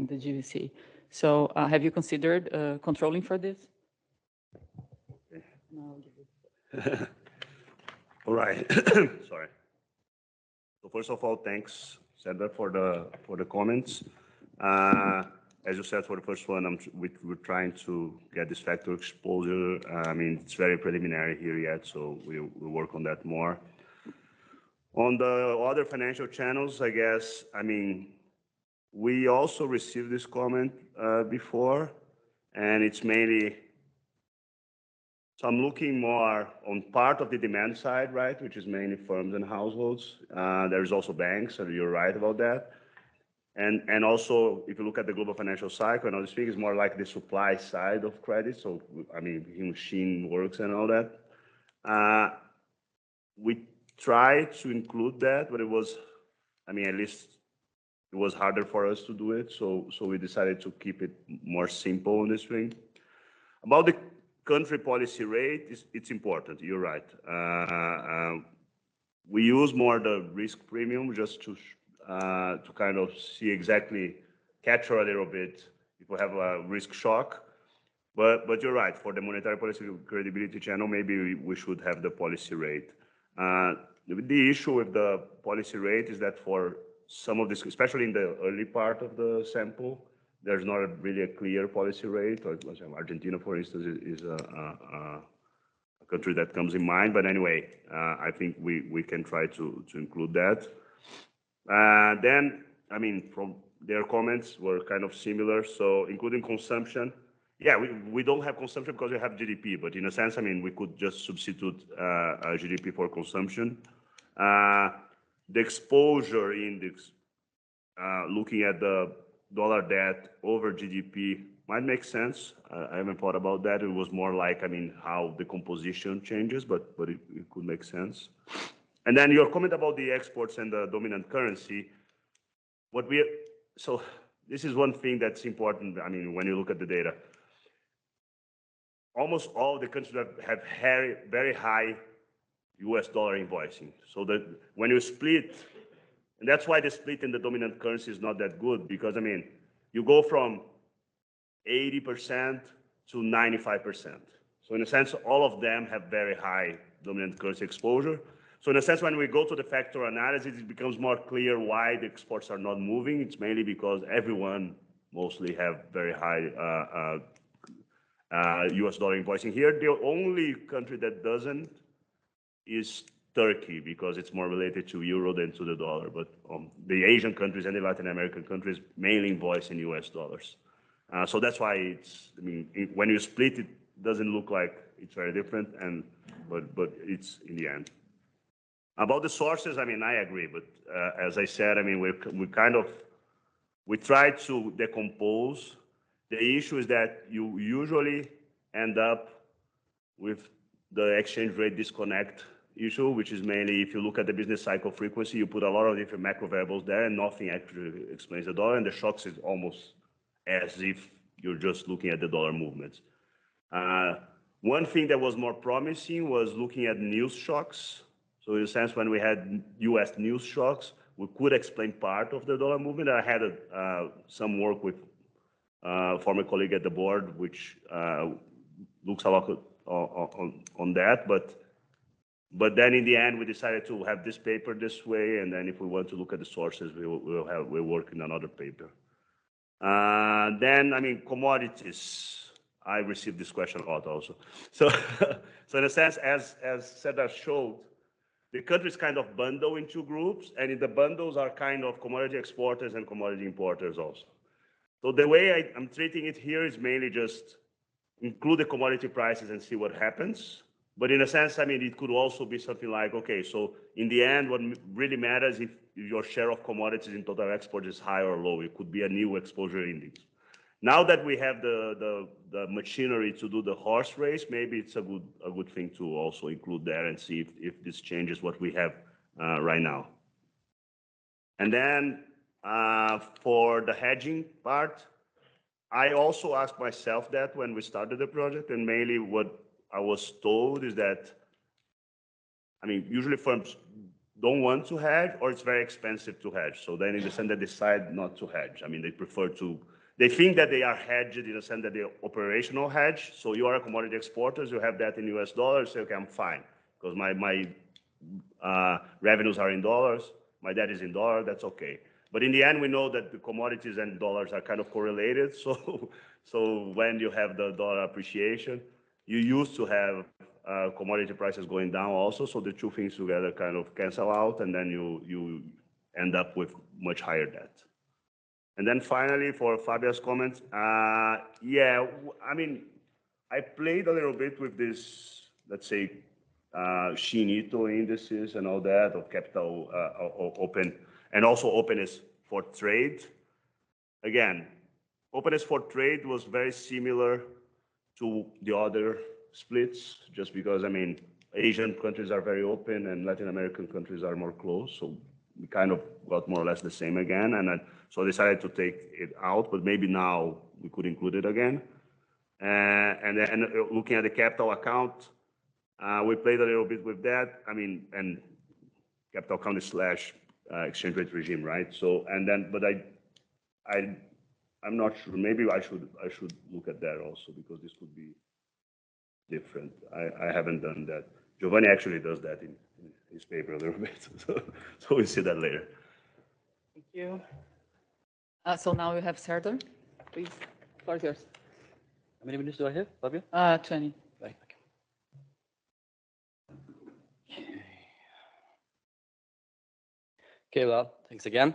the GVC. So have you considered controlling for this? No, All right. Sorry. So first of all, thanks, Sandra, for the comments. As you said, for the first one, we're trying to get this factor exposure. I mean, it's very preliminary here yet, so we'll work on that more. On the other financial channels, I guess, I mean, we also received this comment before, and it's mainly, so I'm looking more on part of the demand side, right, which is mainly firms and households. There's also banks, so you're right about that. And also, if you look at the global financial cycle, and all this thing is more like the supply side of credit. So, I mean, machine works and all that. We tried to include that, but it was, I mean, at least it was harder for us to do it. So we decided to keep it more simple on this thing. About the country policy rate, it's important. You're right. We use more the risk premium just to kind of see exactly, capture a little bit if we have a risk shock. But you're right, for the monetary policy credibility channel, maybe we should have the policy rate. The issue with the policy rate is that for some of this, especially in the early part of the sample, there's not really a clear policy rate. Argentina, for instance, is a country that comes in mind. But anyway, I think we can try to include that. Then, I mean, from their comments were kind of similar. So including consumption, yeah, we don't have consumption because we have GDP. But in a sense, I mean, we could just substitute GDP for consumption. The exposure index, looking at the dollar debt over GDP might make sense. I haven't thought about that. It was more like, I mean, how the composition changes, but it could make sense. And then your comment about the exports and the dominant currency, so this is one thing that's important. I mean, when you look at the data, almost all the countries that have very high US dollar invoicing. So that when you split, and that's why the split in the dominant currency is not that good, because I mean, you go from 80% to 95%. So in a sense, all of them have very high dominant currency exposure. So in a sense, when we go to the factor analysis, it becomes more clear why the exports are not moving. It's mainly because everyone mostly have very high US dollar invoicing here. The only country that doesn't is Turkey, because it's more related to euro than to the dollar. But the Asian countries and the Latin American countries mainly invoice in US dollars. So that's why it's, I mean, when you split, it doesn't look like it's very different, but it's in the end. About the sources, I mean, I agree, but as I said, I mean, we try to decompose. The issue is that you usually end up with the exchange rate disconnect issue, which is mainly if you look at the business cycle frequency, you put a lot of different macro variables there and nothing actually explains the dollar, and the shocks is almost as if you're just looking at the dollar movements. One thing that was more promising was looking at news shocks. So in a sense, when we had US news shocks, we could explain part of the dollar movement. I had some work with a former colleague at the board, which looks a lot on that. But then in the end, we decided to have this paper this way. And then if we want to look at the sources, we'll work in another paper. Then, I mean, commodities. I received this question a lot also. So in a sense, as Cedar showed, the countries kind of bundle in two groups, and in the bundles are kind of commodity exporters and commodity importers also. So the way I'm treating it here is mainly just include the commodity prices and see what happens. But in a sense, I mean, it could also be something like, okay, so in the end, what really matters if your share of commodities in total export is high or low. It could be a new exposure index. Now that we have the machinery to do the horse race, maybe it's a good thing to also include there and see if this changes what we have right now. And then for the hedging part, I also asked myself that when we started the project, and mainly what I was told is that, I mean, usually firms don't want to hedge or it's very expensive to hedge. So then in the sense they decide not to hedge. I mean, they think that they are hedged in the sense that they're operational hedge. So you are a commodity exporter, you have that in US dollars, say, okay, I'm fine because my revenues are in dollars, my debt is in dollars, that's okay. But in the end, we know that the commodities and dollars are kind of correlated. So when you have the dollar appreciation, you used to have commodity prices going down also. So the two things together kind of cancel out, and then you end up with much higher debt. And then finally, for Fabia's comments, yeah, I mean, I played a little bit with this, let's say, Shinito indices and all that of capital open, and also openness for trade. Again, openness for trade was very similar to the other splits, just because, I mean, Asian countries are very open and Latin American countries are more closed. So we kind of got more or less the same again. And so I decided to take it out, but maybe now we could include it again. And then looking at the capital account, we played a little bit with that. I mean, and capital account is / exchange rate regime, right? So, and then, but I'm not sure. Maybe I should look at that also, because this could be different. I haven't done that. Giovanni actually does that in his paper a little bit. So we'll see that later. Thank you. So now we have Serdar. Please, floor is yours. How many minutes do I have, Fabio? 20. Right. Okay, well, thanks again.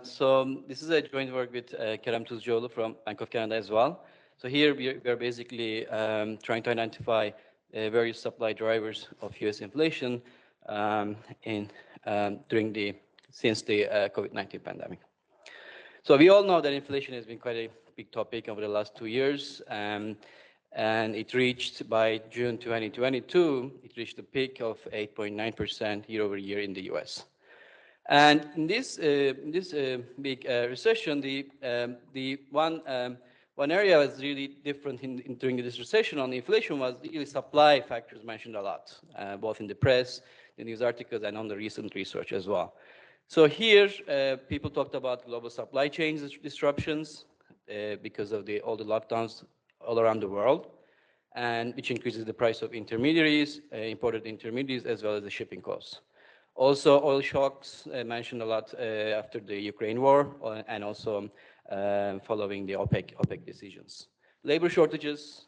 So this is a joint work with Kerem Tuzcuoğlu from Bank of Canada as well. So here we are basically trying to identify various supply drivers of US inflation since the COVID-19 pandemic. So we all know that inflation has been quite a big topic over the last 2 years, and it reached, by June 2022, it reached a peak of 8.9% year over year in the US. And in this big recession, the one area was really different during this recession on the inflation was the supply factors mentioned a lot, both in the press, the news articles, and on the recent research as well. So here, people talked about global supply chain disruptions because of all the lockdowns all around the world, and which increases the price of intermediaries, imported intermediaries, as well as the shipping costs. Also, oil shocks mentioned a lot after the Ukraine war, and also following the OPEC decisions. Labor shortages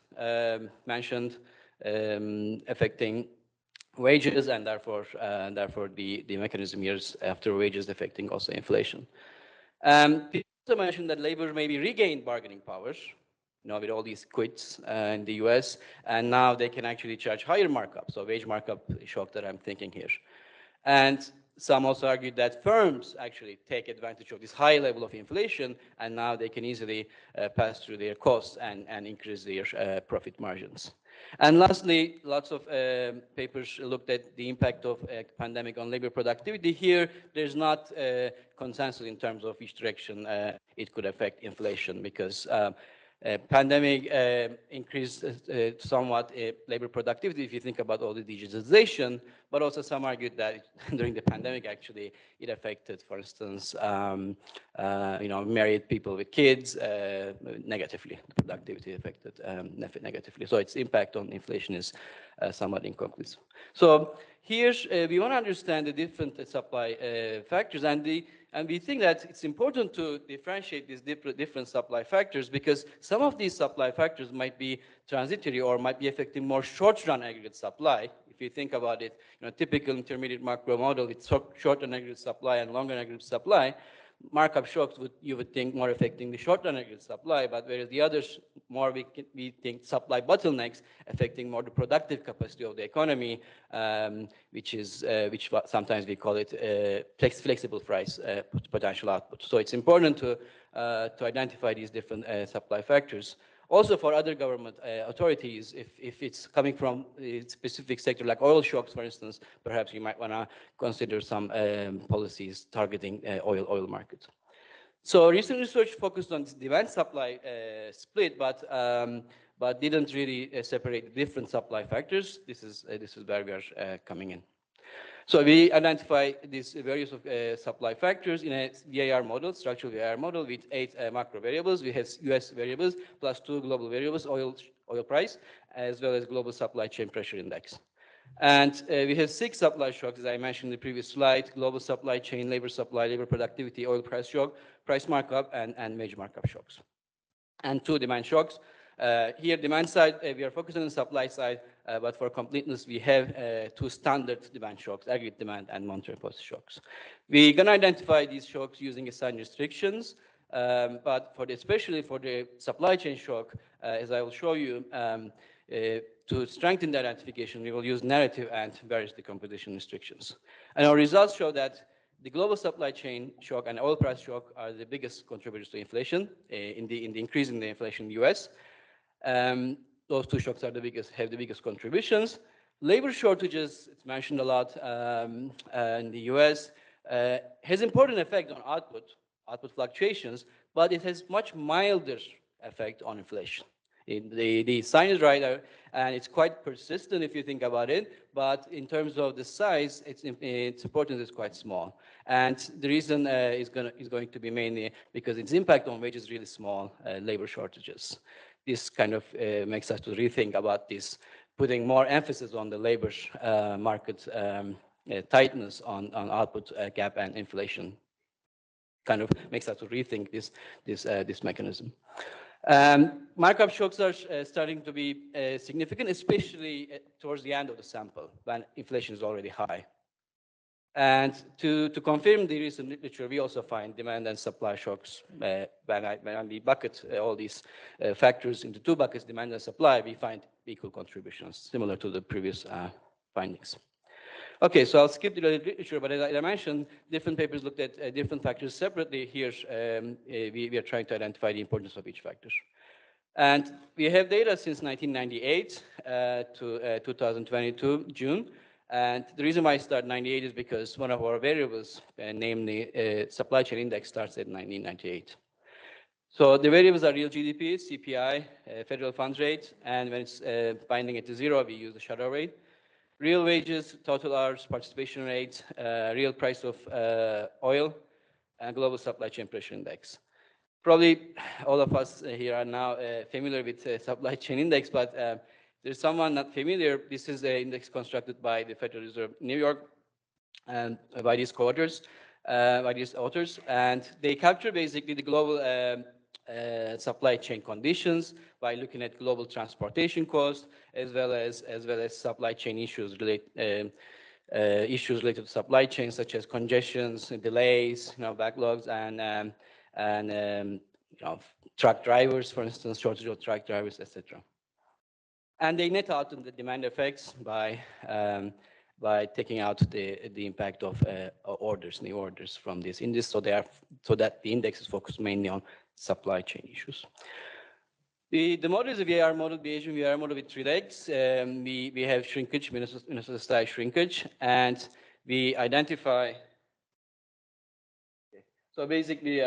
mentioned, affecting wages, and therefore the mechanism years after wages affecting also inflation. People also mentioned that labor maybe regained bargaining powers, with all these quits in the US, and now they can actually charge higher markups. So wage markup shock that I'm thinking here. And some also argued that firms actually take advantage of this high level of inflation, and now they can easily pass through their costs and increase their profit margins. And lastly, lots of papers looked at the impact of a pandemic on labor productivity. Here, there's not consensus in terms of which direction it could affect inflation, because pandemic increased somewhat labor productivity if you think about all the digitization, but also some argued that during the pandemic, actually, it affected, for instance, married people with kids negatively. The productivity affected negatively. So its impact on inflation is somewhat inconclusive. So here we want to understand the different supply factors, and we think that it's important to differentiate these different supply factors, because some of these supply factors might be transitory or might be affecting more short-run aggregate supply. If you think about it, typical intermediate macro model, it's short-run aggregate supply and long-run aggregate supply. markup shocks you would think more affecting the short-run aggregate supply, but whereas the others more we think supply bottlenecks affecting more the productive capacity of the economy, which sometimes we call it flexible price potential output. So it's important to identify these different supply factors. Also for other government authorities, if it's coming from a specific sector like oil shocks, for instance, perhaps you might want to consider some policies targeting oil markets. So recent research focused on demand supply split, but didn't really separate different supply factors. This is where we are coming in. So we identify these various supply factors in a VAR model, structural VAR model with 8 macro variables. We have US variables plus 2 global variables, oil price, as well as global supply chain pressure index. And we have 6 supply shocks, as I mentioned in the previous slide: global supply chain, labor supply, labor productivity, oil price shock, price markup, and major markup shocks. And 2 demand shocks. Here, demand side, we are focusing on the supply side, but for completeness, we have 2 standard demand shocks, aggregate demand and monetary policy shocks. We're going to identify these shocks using assigned restrictions, but especially for the supply chain shock, as I will show you, to strengthen the identification, we will use narrative and various decomposition restrictions. And our results show that the global supply chain shock and oil price shock are the biggest contributors to inflation, in the increase in the inflation in the US. Those 2 shocks have the biggest contributions. Labor shortages, it's mentioned a lot in the US, has important effect on output fluctuations, but it has much milder effect on inflation. The sign is right, and it's quite persistent if you think about it, but in terms of the size, its importance is quite small. And the reason is going to be mainly because its impact on wages is really small, labor shortages. This kind of makes us to rethink about this, putting more emphasis on the labor market tightness on output gap and inflation. Kind of makes us to rethink this mechanism. Markup shocks are starting to be significant, especially towards the end of the sample, when inflation is already high. And to confirm the recent literature, we also find demand and supply shocks. When we bucket all these factors into 2 buckets, demand and supply, we find equal contributions, similar to the previous findings. Okay, so I'll skip the literature, but as I mentioned, different papers looked at different factors separately. Here, we are trying to identify the importance of each factor. And we have data since 1998 to 2022, June. And the reason why I start 98 is because one of our variables, namely supply chain index, starts at 1998. So the variables are real GDP, CPI, federal funds rate, and when it's binding it to 0, we use the shadow rate. Real wages, total hours, participation rate, real price of oil, and global supply chain pressure index. Probably all of us here are now familiar with supply chain index, but there's someone not familiar. This is an index constructed by the Federal Reserve New York and by these authors, and they capture basically the global supply chain conditions by looking at global transportation costs as well as supply chain issues related to supply chain, such as congestions, delays, backlogs, and truck drivers, for instance, shortage of truck drivers, etc. And they net out the demand effects by taking out the impact of new orders from this index, so that the index is focused mainly on supply chain issues. The model is a VAR model, Bayesian VAR model with 3 legs. We have shrinkage, Minnesota style shrinkage, and we identify. So basically,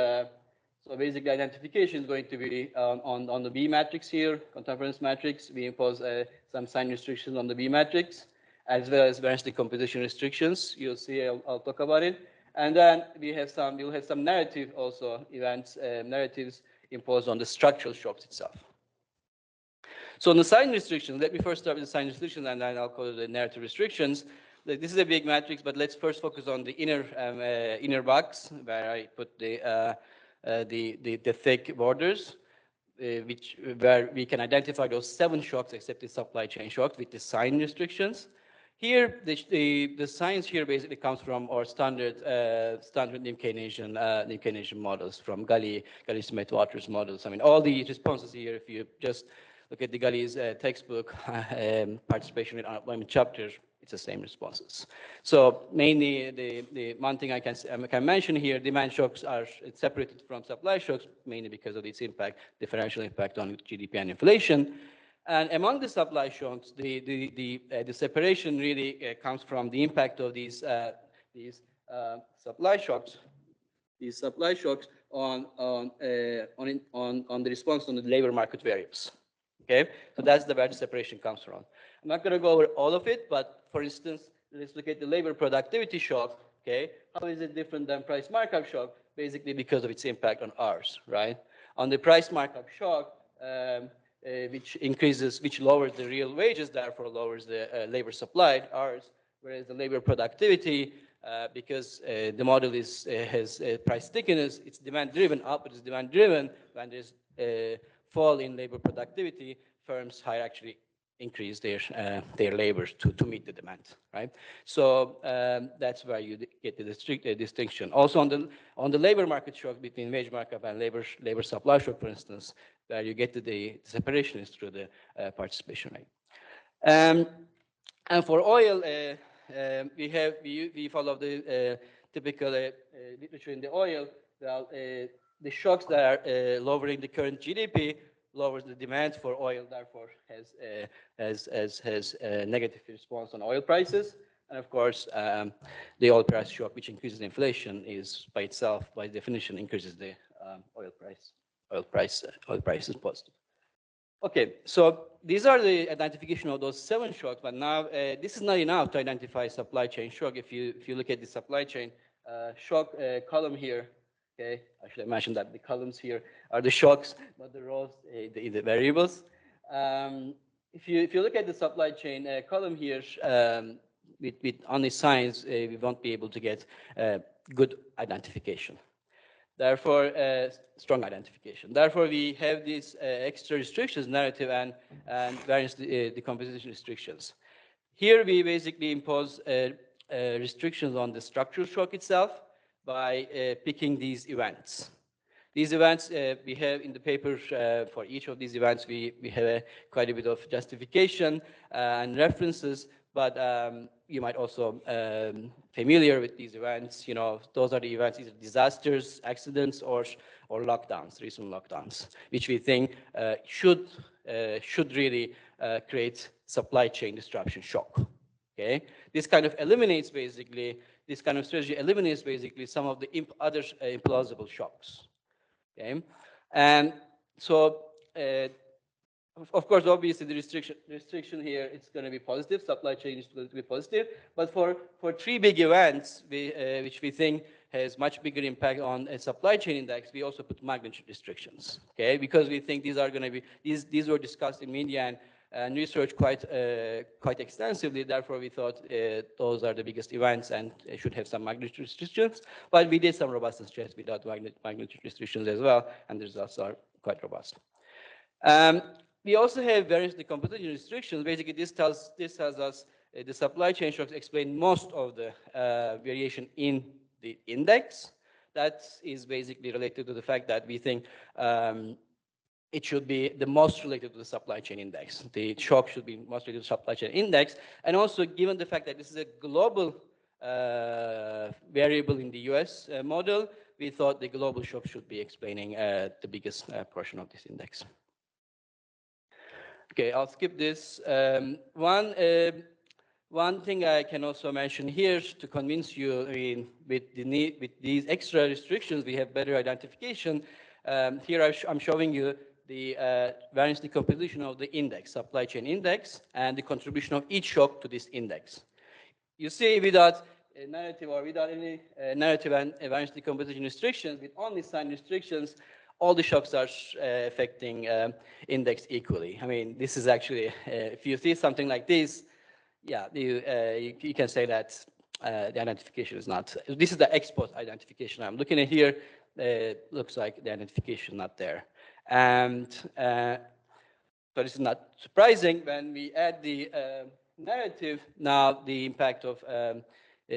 identification is going to be on the B matrix here, contemporaneous matrix. We impose some sign restrictions on the B matrix, as well as variance decomposition restrictions. You'll see, I'll talk about it. And then we'll have some narrative also, narratives imposed on the structural shocks itself. So on the sign restrictions, let me first start with the sign restrictions, and then I'll call it the narrative restrictions. This is a big matrix, but let's first focus on the inner box, where I put the thick borders, where we can identify those 7 shocks, except the supply chain shocks, with the sign restrictions. Here, the science here basically comes from our standard Niemke models from Gully Smith-Waters models. I mean, all the responses here, if you just look at the Gully's textbook, participation in unemployment chapter, it's the same responses. So mainly, the one thing I can mention here, demand shocks are separated from supply shocks, mainly because of its impact, differential impact on GDP and inflation. And among the supply shocks, the separation really comes from the impact of these supply shocks. These supply shocks on the response on the labor market variables. Okay, so that's where the separation comes from. I'm not going to go over all of it, but for instance, let's look at the labor productivity shock. Okay, how is it different than price markup shock? Basically, because of its impact on ours, right? On the price markup shock, which lowers the real wages, therefore lowers the labor supply, ours, whereas the labor productivity, because the model has price stickiness, it's demand-driven, output is demand-driven. When there's a fall in labor productivity, firms actually increase their labor to meet the demand, right? So that's where you get the distinction. Also on the labor market shock between wage markup and labor supply shock, for instance, where you get to the separation is through the participation rate. And for oil, we follow the typical literature in the oil. Well, the shocks that are lowering the current GDP lowers the demand for oil, therefore has a negative response on oil prices. And of course, the oil price shock, which increases inflation, is by itself, by definition, increases the oil price. Oil price is positive. Okay, so these are the identification of those 7 shocks, but now this is not enough to identify supply chain shock. If you look at the supply chain shock column here, okay, I should have mentioned that the columns here are the shocks, not the rows, the variables. If you look at the supply chain column here, with only signs, we won't be able to get good identification. Therefore, strong identification. Therefore, we have these extra restrictions, narrative and variance decomposition restrictions. Here, we basically impose restrictions on the structural shock itself by picking these events. These events we have in the paper for each of these events, we have quite a bit of justification and references, but you might also familiar with these events. You know, those are the events, either disasters, accidents, or lockdowns, recent lockdowns, which we think should really create supply chain disruption shock. Okay, this kind of eliminates basically, this kind of strategy eliminates basically some of the other implausible shocks. Okay, and so of course, obviously the restriction here, it's going to be positive. Supply chain is going to be positive, but for 3 big events, which we think has much bigger impact on a supply chain index, we also put magnitude restrictions. Okay, because we think these are going to be these were discussed in media and research quite extensively. Therefore, we thought those are the biggest events and should have some magnitude restrictions. But we did some robustness tests without magnitude restrictions as well, and the results are quite robust. We also have variance decomposition restrictions. Basically, this tells us the supply chain shocks explain most of the variation in the index. That is basically related to the fact that we think it should be the most related to the supply chain index. The shock should be most related to the supply chain index. And also, given the fact that this is a global variable in the US model, we thought the global shock should be explaining the biggest portion of this index. Okay, I'll skip this. One thing I can also mention here to convince you, I mean, with these extra restrictions, we have better identification. Here I'm showing you the variance decomposition of the index, supply chain index, and the contribution of each shock to this index. You see, without a narrative or without any narrative and variance decomposition restrictions, with only sign restrictions, all the shocks are affecting index equally. I mean, this is actually, if you see something like this, yeah, you can say that the identification is not, this is the ex post identification I'm looking at here. It looks like the identification not there. And so this is not surprising when we add the narrative, now the impact of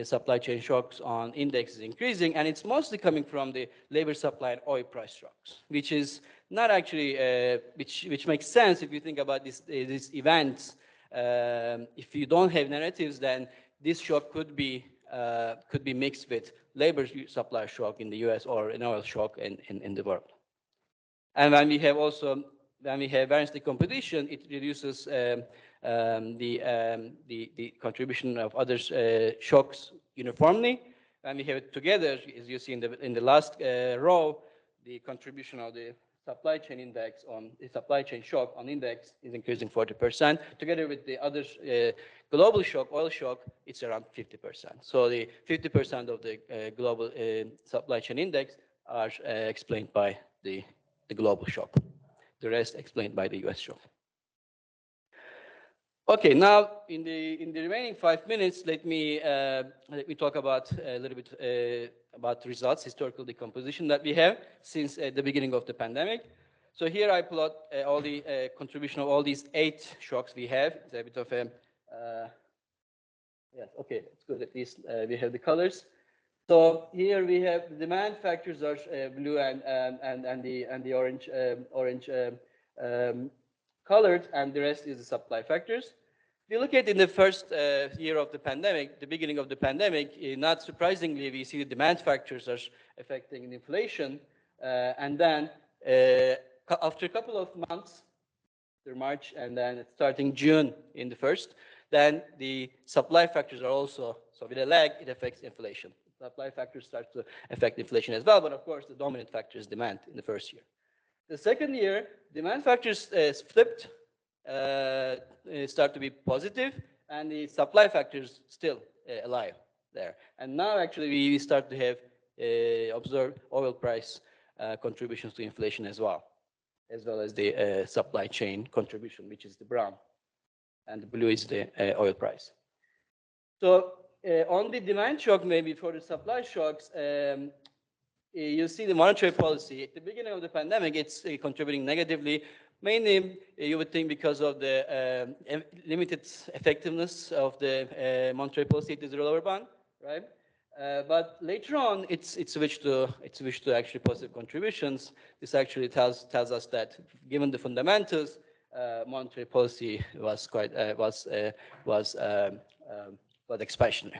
supply chain shocks on index is increasing, and it's mostly coming from the labor supply and oil price shocks, which is not actually, which makes sense if you think about these events. If you don't have narratives, then this shock could be mixed with labor supply shock in the US or an oil shock in the world. And when we have variance decomposition, it reduces the contribution of other shocks uniformly. When we have it together, as you see in the last row, the contribution of the supply chain index on the supply chain shock on index is increasing 40%. Together with the other global shock, oil shock, it's around 50%. So the 50% of the global supply chain index are explained by the global shock. The rest explained by the US shock. Okay, now in the remaining 5 minutes, let me talk about a little bit about results, historical decomposition that we have since the beginning of the pandemic. So here I plot all the contribution of all these 8 shocks we have. It's a bit of a yes. Okay, it's good. At least we have the colors. So here we have the demand factors are blue and the orange colored, and the rest is the supply factors. If you look at in the first year of the pandemic, the beginning of the pandemic, not surprisingly, we see the demand factors are affecting inflation, and then after a couple of months, after March, and then starting June in the first, then the supply factors are also, so with a lag, it affects inflation. Supply factors start to affect inflation as well, but of course the dominant factor is demand in the first year. The second year, demand factors flipped, start to be positive, and the supply factors still alive there. And now actually we start to have observe oil price contributions to inflation as well as the supply chain contribution, which is the brown, and the blue is the oil price. So on the demand shock, maybe for the supply shocks, you see the monetary policy. At the beginning of the pandemic, it's contributing negatively. Mainly, you would think because of the limited effectiveness of the monetary policy at the zero-lower bound, right? But later on, it's switched to actually positive contributions. This actually tells us that given the fundamentals, monetary policy was quite was expansionary,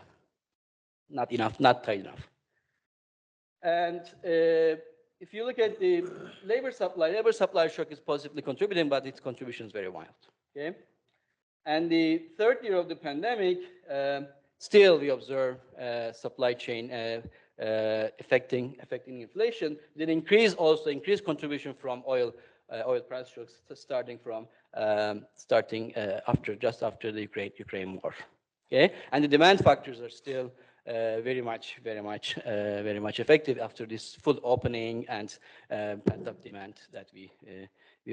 not enough, not tight enough. And if you look at the labor supply shock is positively contributing, but its contribution is very wild. Okay, and the third year of the pandemic, still we observe supply chain affecting inflation. Then increased contribution from oil price shocks, starting after the Ukraine war. Okay, and the demand factors are still very much effective after this full opening and pent-up demand that we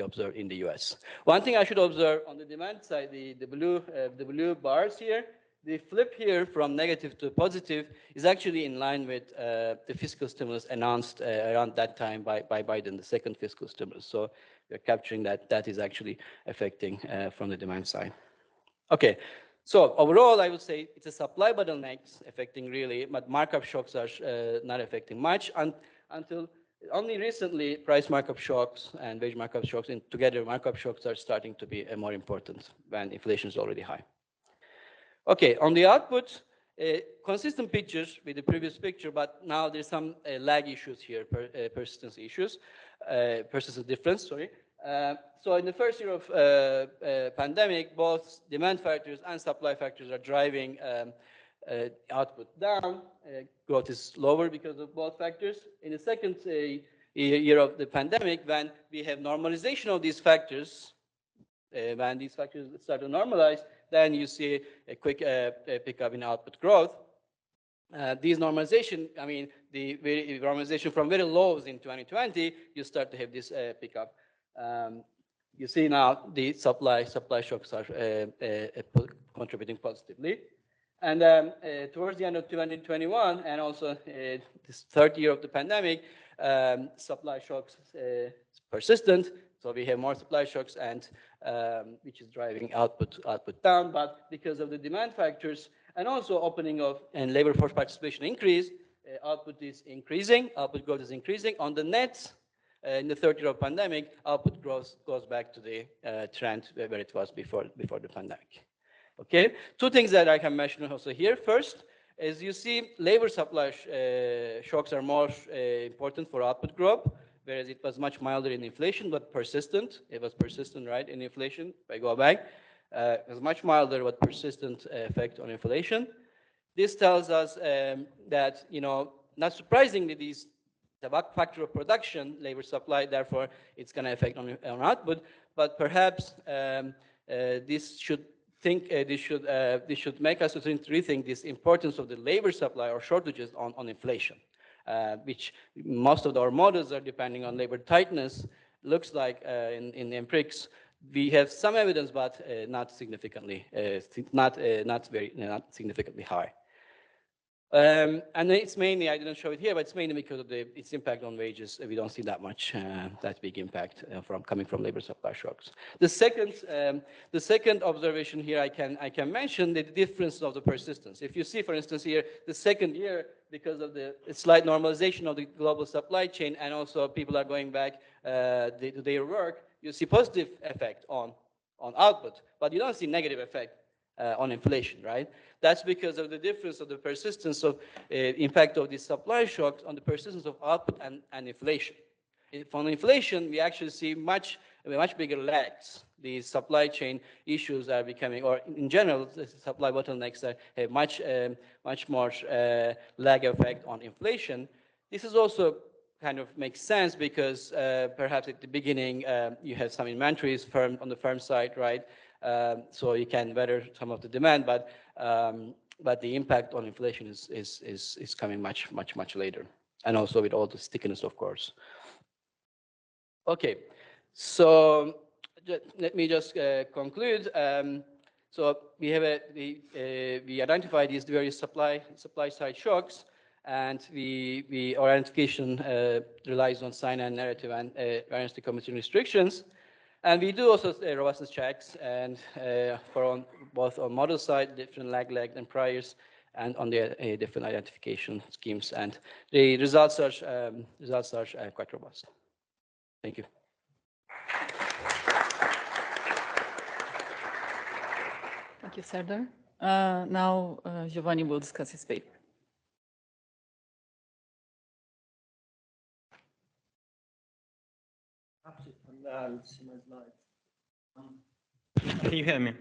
observe in the US. One thing I should observe on the demand side, the blue bars here, the flip here from negative to positive is actually in line with the fiscal stimulus announced around that time by Biden, the second fiscal stimulus. So we're capturing that is actually affecting from the demand side. Okay. So overall, I would say it's a supply bottlenecks affecting really, but markup shocks are not affecting much until only recently price markup shocks and wage markup shocks, and together markup shocks are starting to be more important when inflation is already high. Okay, on the output, consistent pictures with the previous picture, but now there's some lag issues here, persistence difference, sorry. So in the first year of pandemic, both demand factors and supply factors are driving output down. Growth is lower because of both factors. In the second year of the pandemic, when we have normalization of these factors, when these factors start to normalize, then you see a quick pickup in output growth. These normalization, I mean, the normalization from very lows in 2020, you start to have this pickup. You see now the supply shocks are contributing positively. And towards the end of 2021, and also this third year of the pandemic, supply shocks persistent. So we have more supply shocks, and which is driving output down. But because of the demand factors and also opening of and labor force participation increase, output is increasing. Output growth is increasing. On the net, in the third year of pandemic, output growth goes back to the trend where it was before the pandemic. Okay, two things that I can mention also here. First, as you see, labor supply shocks are more important for output growth, whereas it was much milder in inflation, but persistent. It was persistent, right, in inflation. If I go back, it was much milder, but persistent effect on inflation. This tells us that, you know, not surprisingly, the factor of production, labor supply, therefore, it's going to affect on output. But perhaps this should make us rethink this importance of the labor supply or shortages on inflation, which most of our models are depending on labor tightness. Looks like in the empirics we have some evidence, but not significantly, not significantly high. And it's mainly, I didn't show it here, but it's mainly because of its impact on wages. We don't see that much, that big impact coming from labor supply shocks. The second observation here I can mention the difference of the persistence. If you see, for instance, here the second year, because of the slight normalization of the global supply chain, and also people are going back to their work, you see positive effect on output, but you don't see negative effect on inflation, right? That's because of the difference of the persistence of impact of these supply shocks on the persistence of output and inflation. On inflation, we actually see much bigger lags. These supply chain issues are becoming, or in general, the supply bottlenecks have much more lag effect on inflation. This is also kind of makes sense because perhaps at the beginning you have some inventories on the firm side, right? So you can weather some of the demand, but the impact on inflation is coming much later, and also with all the stickiness, of course. Okay, so let me just conclude. So we have we identify these various supply side shocks, and our identification relies on sign and narrative and variance decomposition restrictions. And we do also robustness checks, and both on model side, different lag and priors, and on the different identification schemes. And the results are quite robust. Thank you. Thank you, Serdar. Now, Giovanni will discuss his paper. See my slides. Can you hear me?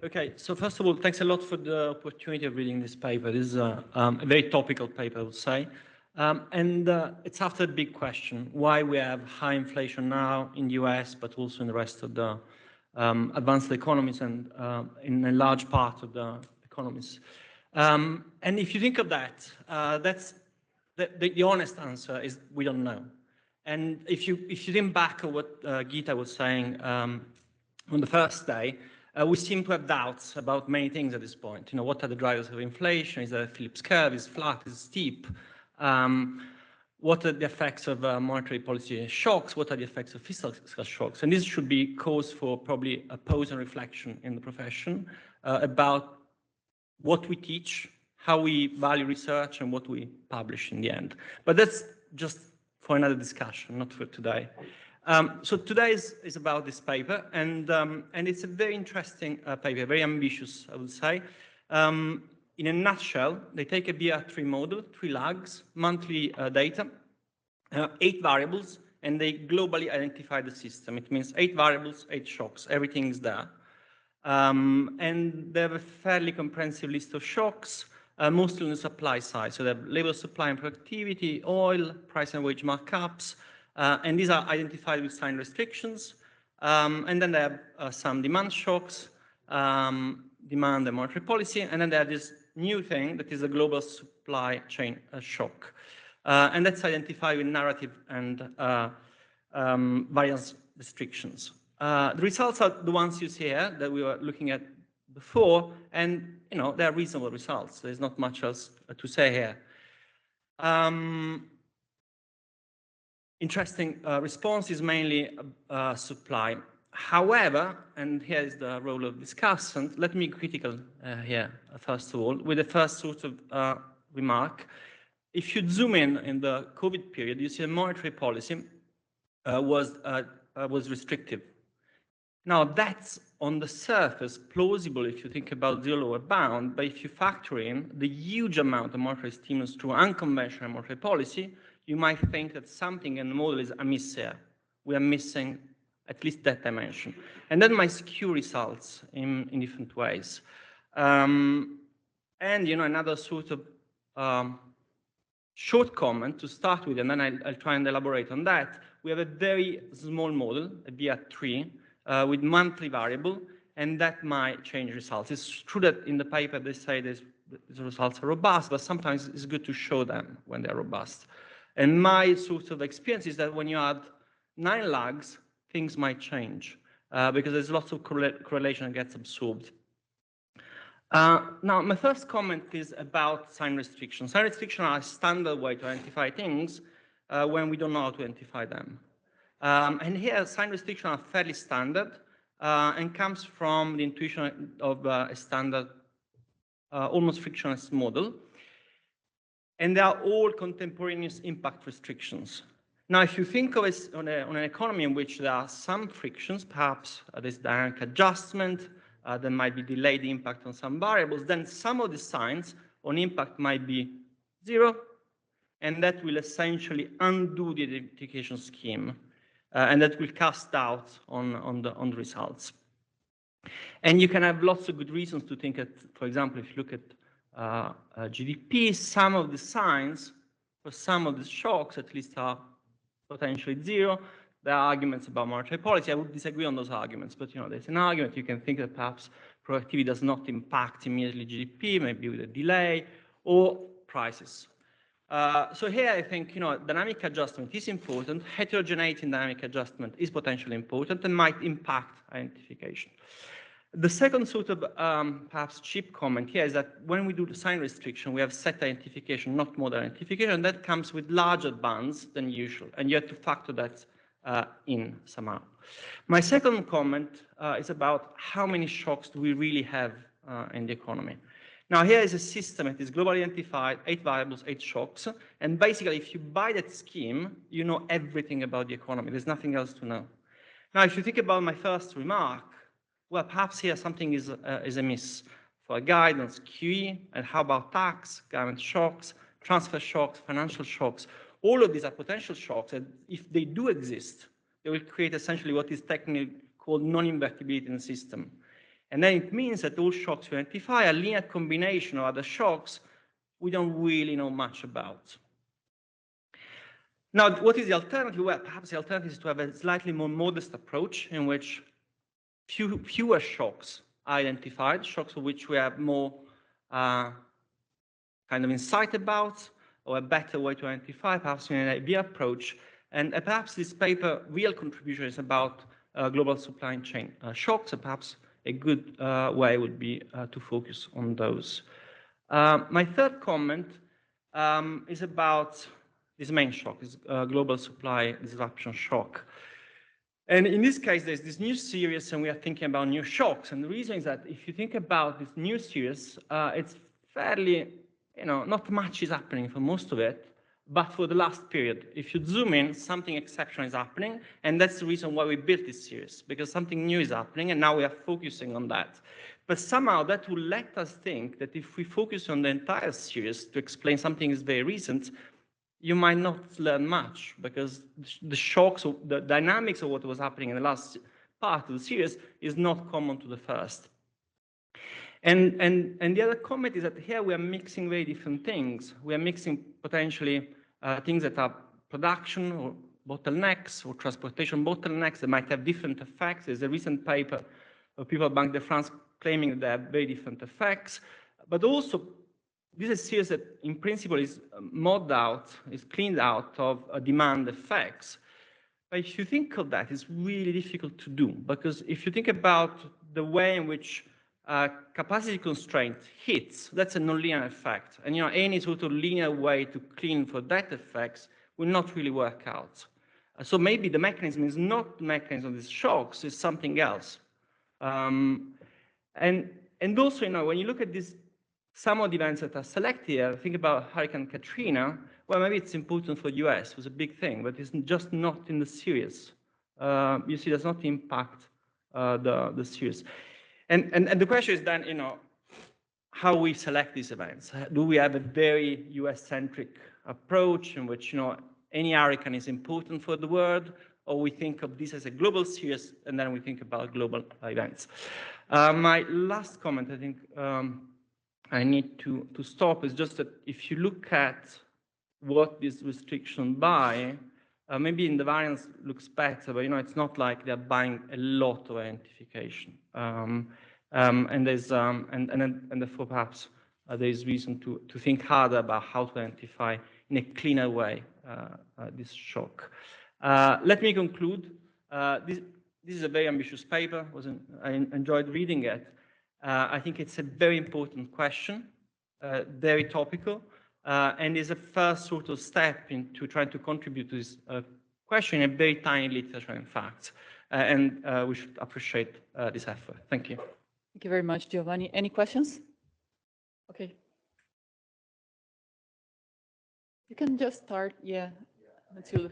Okay, so first of all, thanks a lot for the opportunity of reading this paper. This is a very topical paper, I would say. And it's after a big question, why we have high inflation now in the US, but also in the rest of the advanced economies and in a large part of the economies. And if you think of that, that's the honest answer is we don't know. And if you think back at what Gita was saying on the first day, we seem to have doubts about many things at this point. You know, what are the drivers of inflation? Is there a Phillips curve? Is it flat? Is it steep? What are the effects of monetary policy shocks? What are the effects of fiscal shocks? And this should be cause for probably a pause and reflection in the profession about what we teach, how we value research, and what we publish in the end. But that's just for another discussion, not for today. So today is about this paper, and it's a very interesting paper, very ambitious, I would say. In a nutshell, they take a BR3 model, 3 lags, monthly data, 8 variables, and they globally identify the system. It means 8 variables, 8 shocks, everything is there. And they have a fairly comprehensive list of shocks, mostly on the supply side. So they have labor supply and productivity, oil, price and wage markups, and these are identified with sign restrictions. And then they have some demand shocks, demand and monetary policy, and then they have this new thing that is a global supply chain shock. And that's identified with narrative and variance restrictions. The results are the ones you see here that we were looking at before, and you know, they're reasonable results. There's not much else to say here. interesting response is mainly supply. However, and here is the role of discussant, let me be critical here, first of all, with the first sort of remark. If you zoom in the COVID period, you see a monetary policy was restrictive. Now, that's on the surface plausible if you think about zero lower bound, but if you factor in the huge amount of monetary stimulus through unconventional monetary policy, you might think that something in the model is amiss here. We are missing at least that dimension. And that might skew results in different ways. And, you know, another sort of short comment to start with, and then I'll try and elaborate on that. We have a very small model, a BR3, with monthly variable, and that might change results. It's true that in the paper they say the results are robust, but sometimes it's good to show them when they're robust. And my sort of experience is that when you add 9 lags, things might change because there's lots of correlation that gets absorbed. Now, my first comment is about sign restrictions. Sign restrictions are a standard way to identify things when we don't know how to identify them. And here, sign restrictions are fairly standard and comes from the intuition of a standard, almost frictionless model. And they are all contemporaneous impact restrictions. Now, if you think of it on an economy in which there are some frictions, perhaps there's dynamic adjustment, there might be delayed impact on some variables, then some of the signs on impact might be 0, and that will essentially undo the identification scheme, and that will cast doubt on the results. And you can have lots of good reasons to think that, for example, if you look at GDP, some of the signs for some of the shocks at least are potentially 0. There are arguments about monetary policy. I would disagree on those arguments, but you know, there's an argument. You can think that perhaps productivity does not impact immediately GDP, maybe with a delay, or prices. So here I think, you know, dynamic adjustment is important. Heterogeneity in dynamic adjustment is potentially important and might impact identification. The second sort of perhaps cheap comment here is that when we do the sign restriction, we have set identification, not mode identification, and that comes with larger bands than usual, and you have to factor that in somehow. My second comment is about how many shocks do we really have in the economy. Now here is a system that is globally identified, 8 variables, 8 shocks, and basically if you buy that scheme, you know everything about the economy. There's nothing else to know. Now if you think about my first remark, well, perhaps here something is amiss. For guidance, QE, and how about tax, government shocks, transfer shocks, financial shocks? All of these are potential shocks, and if they do exist, they will create essentially what is technically called non-invertibility in the system. And then it means that all shocks we identify are a linear combination of other shocks we don't really know much about. Now, what is the alternative? Well, perhaps the alternative is to have a slightly more modest approach in which fewer shocks are identified, shocks for which we have more kind of insight about, or a better way to identify, perhaps in an AB approach. And perhaps this paper real contribution is about global supply chain shocks, and perhaps a good way would be to focus on those. My third comment is about this main shock, this global supply disruption shock. And in this case, there's this new series, and we are thinking about new shocks. And the reason is that if you think about this new series, it's fairly, you know, not much is happening for most of it, but for the last period. If you zoom in, something exceptional is happening, and that's the reason why we built this series, because something new is happening, and now we are focusing on that. But somehow that will let us think that if we focus on the entire series to explain something is very recent, you might not learn much, because the shocks, or the dynamics of what was happening in the last part of the series is not common to the first. And the other comment is that here we are mixing very different things. We are mixing potentially things that are production or bottlenecks or transportation bottlenecks that might have different effects. There's a recent paper of people at Banque de France claiming that they have very different effects, but also this is a series that in principle is modeled out, is cleaned out of demand effects. But if you think of that, it's really difficult to do, because if you think about the way in which capacity constraint hits, that's a nonlinear effect. And you know, any sort of linear way to clean for that effects will not really work out. So maybe the mechanism is not the mechanism of these shocks, it's something else. And also, when you look at these some of the events that are selected here, think about Hurricane Katrina, well, maybe it's important for the US, it was a big thing, but it's just not in the series. You see, does not impact the series. And the question is then, how we select these events. Do we have a very US-centric approach in which, any hurricane is important for the world, or we think of this as a global series, and then we think about global events? My last comment, I think I need to stop, is just that if you look at what this restriction buy, maybe in the variance looks better, but it's not like they're buying a lot of identification. And there's and therefore perhaps there is reason to think harder about how to identify in a cleaner way this shock. Let me conclude. This is a very ambitious paper. I enjoyed reading it. I think it's a very important question, very topical, and is a first sort of step into trying to contribute to this question in a very tiny literature and facts. And we should appreciate this effort. Thank you. Thank you very much, Giovanni. Any questions? Okay. You can just start, until.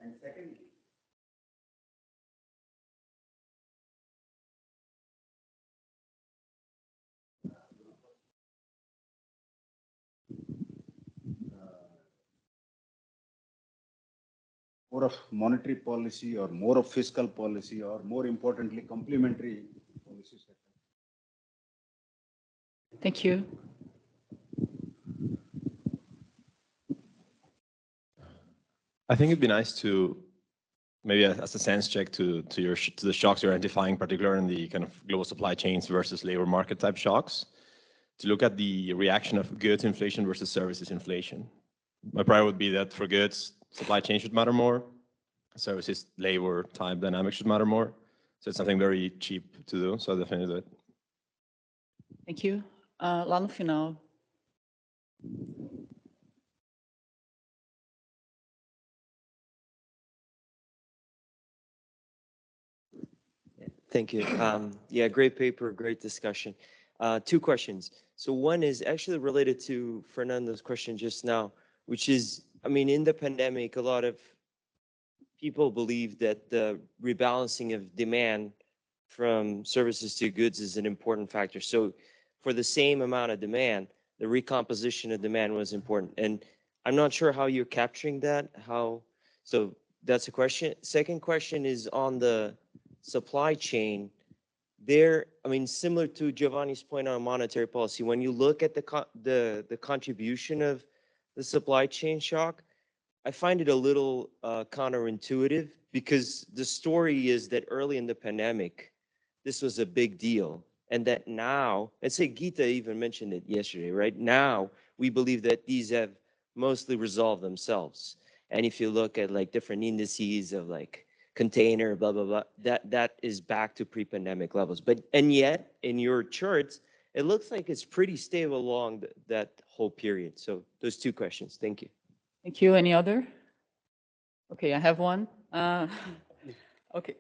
And secondly, more of monetary policy or more of fiscal policy or more importantly, complementary policies. Thank you. I think it'd be nice to maybe as a sense check to the shocks you're identifying, particularly in the kind of global supply chains versus labor market type shocks, to look at the reaction of goods inflation versus services inflation. My prior would be that for goods, supply chain should matter more. Services, labor, time dynamics should matter more. So it's something very cheap to do. So I'll definitely do it. Thank you. Lá no final. Thank you. Yeah, great paper, great discussion. Two questions. So one is actually related to Fernando's question just now, which is, I mean, in the pandemic, a lot of people believe that the rebalancing of demand from services to goods is an important factor. So for the same amount of demand, the recomposition of demand was important. And I'm not sure how you're capturing that, so that's a question. Second question is on the supply chain. There, I mean, similar to Giovanni's point on monetary policy, when you look at the contribution of the supply chain shock, I find it a little counterintuitive, because the story is that early in the pandemic, this was a big deal. And that now, let's say Gita even mentioned it yesterday, right? Now, we believe that these have mostly resolved themselves. And if you look at like different indices of like container, blah, blah, blah, that is back to pre-pandemic levels. And yet, in your charts, it looks like it's pretty stable along that whole period. So those two questions. Thank you. Thank you. Any other? Okay, I have one. Okay,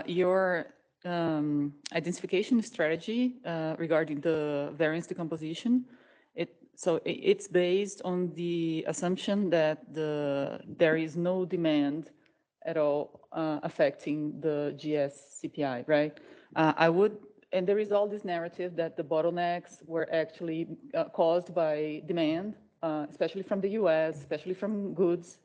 your identification strategy regarding the variance decomposition, it's based on the assumption that there is no demand at all affecting the GS CPI, right? And there is all this narrative that the bottlenecks were actually caused by demand, especially from the US, especially from goods.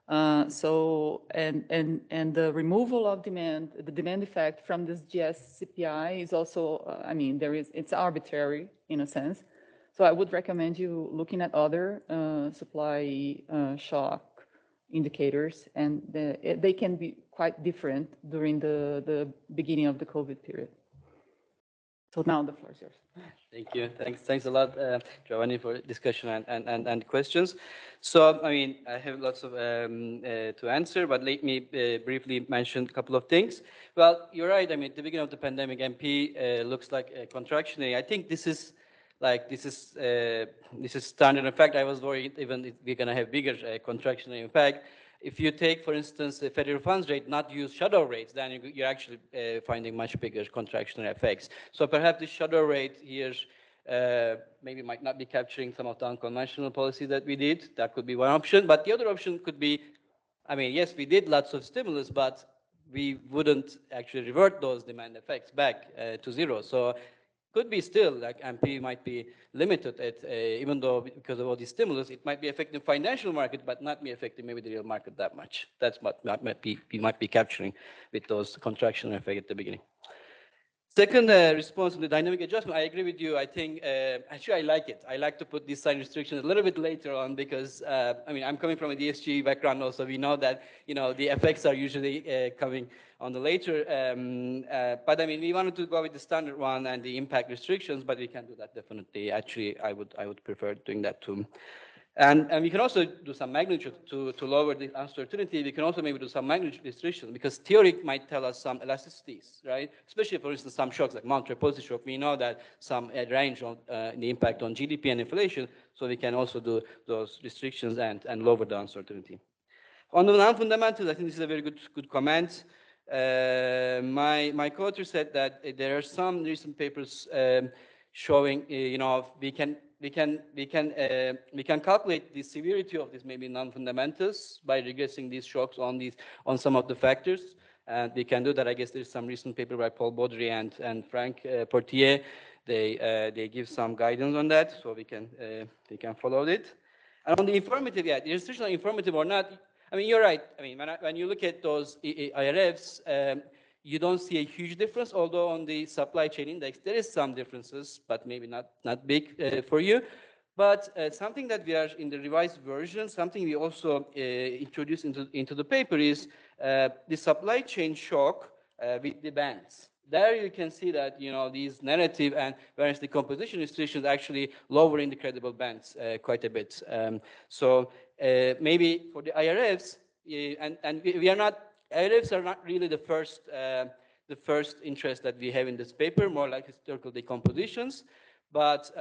And the removal of demand, the demand effect from this GS CPI is also, I mean, it's arbitrary in a sense. So I would recommend you looking at other supply shock indicators, and they can be quite different during the beginning of the COVID period. So now the floor is yours. Thank you. Thanks a lot, Giovanni, for discussion and questions. So, I mean, I have lots of to answer, but let me briefly mention a couple of things. Well, you're right. I mean, at the beginning of the pandemic, MP looks like a contractionary. I think this is standard. In fact, I was worried even if we're going to have bigger contractionary impact. If you take, for instance, the federal funds rate, not use shadow rates, then you're actually finding much bigger contractionary effects. So perhaps the shadow rate here maybe might not be capturing some of the unconventional policy that we did. That could be one option. But the other option could be, I mean, yes, we did lots of stimulus, but we wouldn't actually revert those demand effects back to zero. So could be still like MP might be limited at even though because of all these stimulus, it might be affecting financial market, but not be affecting maybe the real market that much. That's what we might be capturing with those contraction effect at the beginning. Second response to the dynamic adjustment, I agree with you. I think, actually, I like it. I like to put these sign restrictions a little bit later on because, I mean, I'm coming from a DSG background also. We know that, you know, the effects are usually coming on the later. But I mean, we wanted to go with the standard one and the impact restrictions, but we can do that definitely. Actually, I would prefer doing that too. And we can also do some magnitude to lower the uncertainty. We can also maybe do some magnitude restrictions because theory might tell us some elasticities, right? Especially, for instance, some shocks like monetary policy shock. We know that some range on the impact on GDP and inflation, so we can also do those restrictions and lower the uncertainty. On the non-fundamentals, I think this is a very good comment. My co-author said that there are some recent papers showing, you know, we can calculate the severity of these maybe non-fundamentals by regressing these shocks on some of the factors. And we can do that. I guess there's some recent paper by Paul Baudry and Frank Portier. They give some guidance on that, so we can follow it. And on the informative, yeah, the restriction on informative or not, I mean, you're right. I mean, when you look at those IRFs, you don't see a huge difference, although on the supply chain index, there is some differences, but maybe not big for you. But something that we are in the revised version, something we also introduced into the paper is the supply chain shock with the bands. There you can see that, you know, these narrative and variance decomposition restrictions actually lowering the credible bands quite a bit. So maybe for the IRFs, and we are not, IRFs are not really the first interest that we have in this paper, more like historical decompositions. But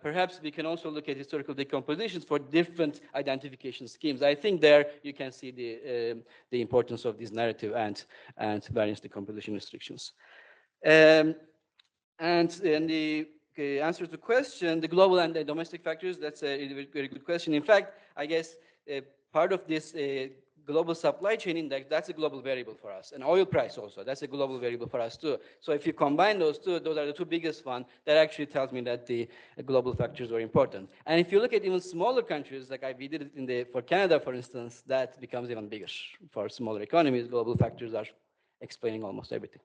perhaps we can also look at historical decompositions for different identification schemes. I think there you can see the importance of this narrative and variance decomposition restrictions. And the answer to the question, the global and the domestic factors, that's a very good question. In fact, I guess part of this global supply chain index, that's a global variable for us. And oil price also, that's a global variable for us too. So if you combine those two, those are the two biggest ones, that actually tells me that the global factors are important. And if you look at even smaller countries, like we did it for Canada, for instance, that becomes even bigger. For smaller economies, global factors are explaining almost everything.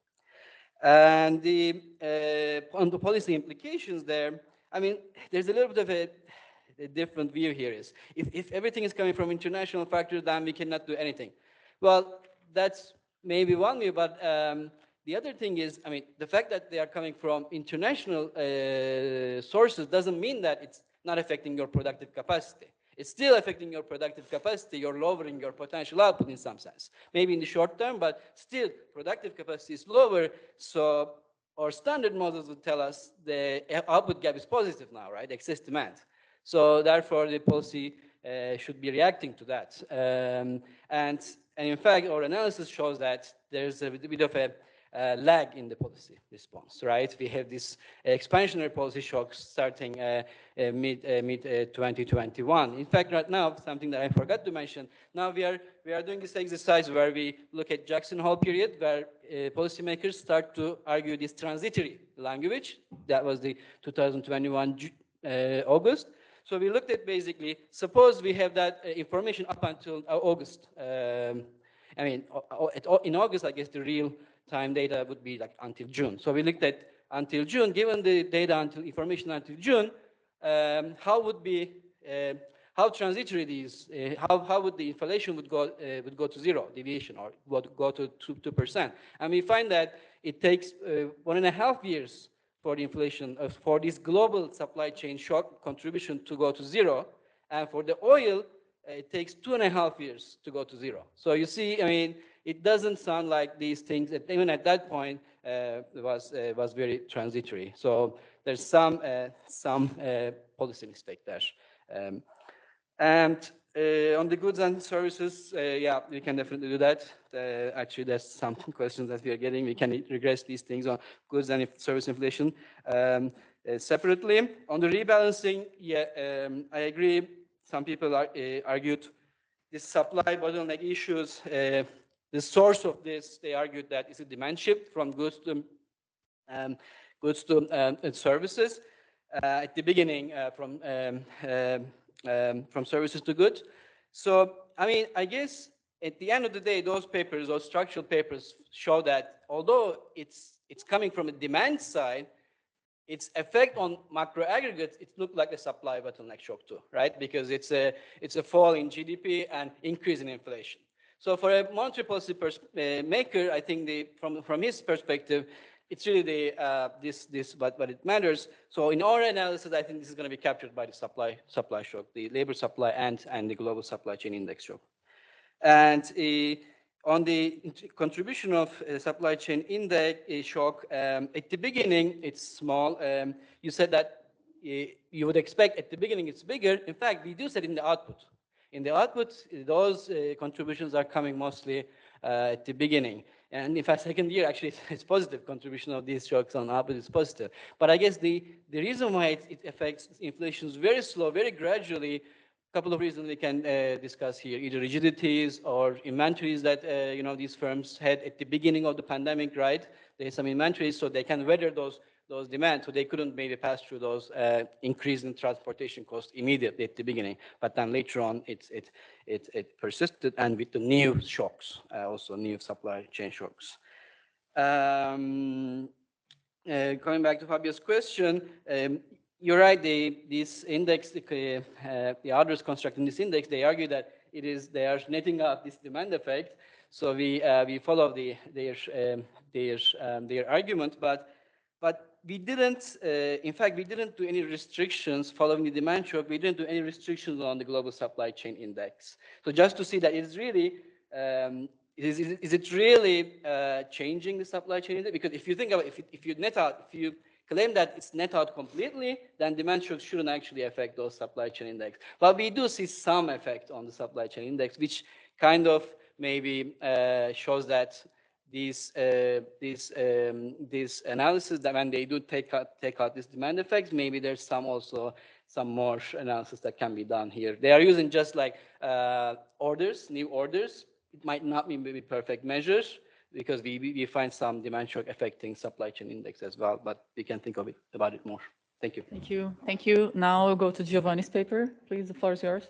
And on the policy implications there, I mean, there's a little bit of a different view here is, if everything is coming from international factors, then we cannot do anything. Well, that's maybe one view, but the other thing is, I mean, the fact that they are coming from international sources doesn't mean that it's not affecting your productive capacity. It's still affecting your productive capacity. You're lowering your potential output in some sense. Maybe in the short term, but still productive capacity is lower. So our standard models would tell us the output gap is positive now, right? Excess demand. So therefore, the policy should be reacting to that. And in fact, our analysis shows that there's a bit of a lag in the policy response, right? We have this expansionary policy shocks starting mid 2021. In fact, right now, something that I forgot to mention, now we are doing this exercise where we look at Jackson Hole period, where policymakers start to argue this transitory language. That was the 2021 August. So we looked at basically, suppose we have that information up until August. I mean, in August, I guess the real time data would be like until June. So we looked at until June, given the data until information until June, how would how transitory it is, how would the inflation would go to zero deviation or would go to 2%. And we find that it takes 1.5 years for the inflation, for this global supply chain shock contribution to go to zero. And for the oil, it takes 2.5 years to go to zero. So you see, I mean, it doesn't sound like these things, even at that point, was very transitory. So there's some policy mistake there. And on the goods and services, yeah, we can definitely do that. Actually, there's some questions that we are getting. We can regress these things on goods and service inflation separately. On the rebalancing, yeah, I agree. Some people argued this supply bottleneck issues. The source of this, they argued that is a demand shift from goods to services. At the beginning, from services to goods. So, I mean, I guess at the end of the day, those papers, those structural papers, show that although it's coming from a demand side, its effect on macro aggregates, it looked like a supply bottleneck shock too, right? Because it's a fall in GDP and increase in inflation. So for a monetary policy maker, I think from his perspective, it's really what it matters. So in our analysis, I think this is going to be captured by the supply shock, the labor supply and the global supply chain index shock. And on the contribution of supply in index shock, at the beginning, it's small. You said that you would expect at the beginning it's bigger. In fact, we do said in the output. In the output, those contributions are coming mostly at the beginning. And in fact, second year, actually, it's positive contribution of these shocks on output is positive. But I guess the reason why it affects inflation is very slow, very gradually. A couple of reasons we can discuss here, either rigidities or inventories that these firms had at the beginning of the pandemic, right? There's some inventories, so they can weather those demands, so they couldn't maybe pass through those increase in transportation costs immediately at the beginning. But then later on, it persisted, and with the new shocks, also new supply chain shocks. Coming back to Fabio's question, you're right. This index, the others constructing this index, they argue that they are netting out this demand effect. So we follow their argument, but we didn't. In fact, we didn't do any restrictions following the demand shock. We didn't do any restrictions on the global supply chain index. So just to see that it's really. Is it really changing the supply chain index? Because if you think about if you net out, if you claim that it's net out completely, then demand shocks shouldn't actually affect those supply chain index. But we do see some effect on the supply chain index, which kind of maybe shows that this analysis, that when they do take out this demand effects, maybe there's some more analysis that can be done here. They are using just like new orders. It might not be maybe perfect measures, because we find some demand shock affecting supply chain index as well, but we can think about it more. Thank you. Thank you. Thank you. Now we'll go to Giovanni's paper. Please, the floor is yours.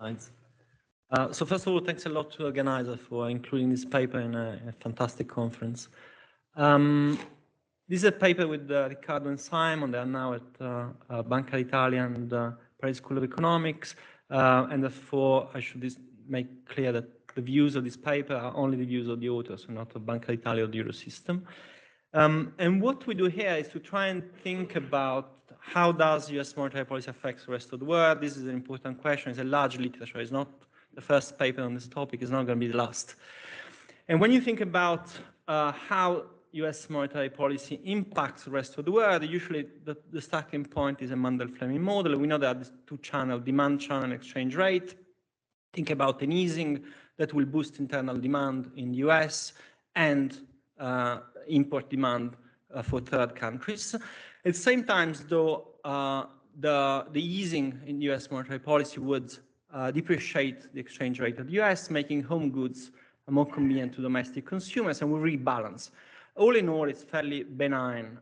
Thanks. So first of all, thanks a lot to the organizer for including this paper in a fantastic conference. This is a paper with Riccardo and Simon. They are now at Banca d'Italia and Paris School of Economics. And therefore, I should make clear that the views of this paper are only the views of the authors, so not of Banca d'Italia or the Eurosystem. And what we do here is to try and think about how does US monetary policy affect the rest of the world. This is an important question. It's a large literature. It's not the first paper on this topic. It's not going to be the last. And when you think about how US monetary policy impacts the rest of the world, usually the starting point is a Mundell-Fleming model. We know that this two-channel, demand channel, exchange rate. Think about an easing that will boost internal demand in the US and import demand for third countries. At the same time, though, the easing in US monetary policy would depreciate the exchange rate of the US, making home goods more convenient to domestic consumers, and will rebalance. All in all, it's fairly benign.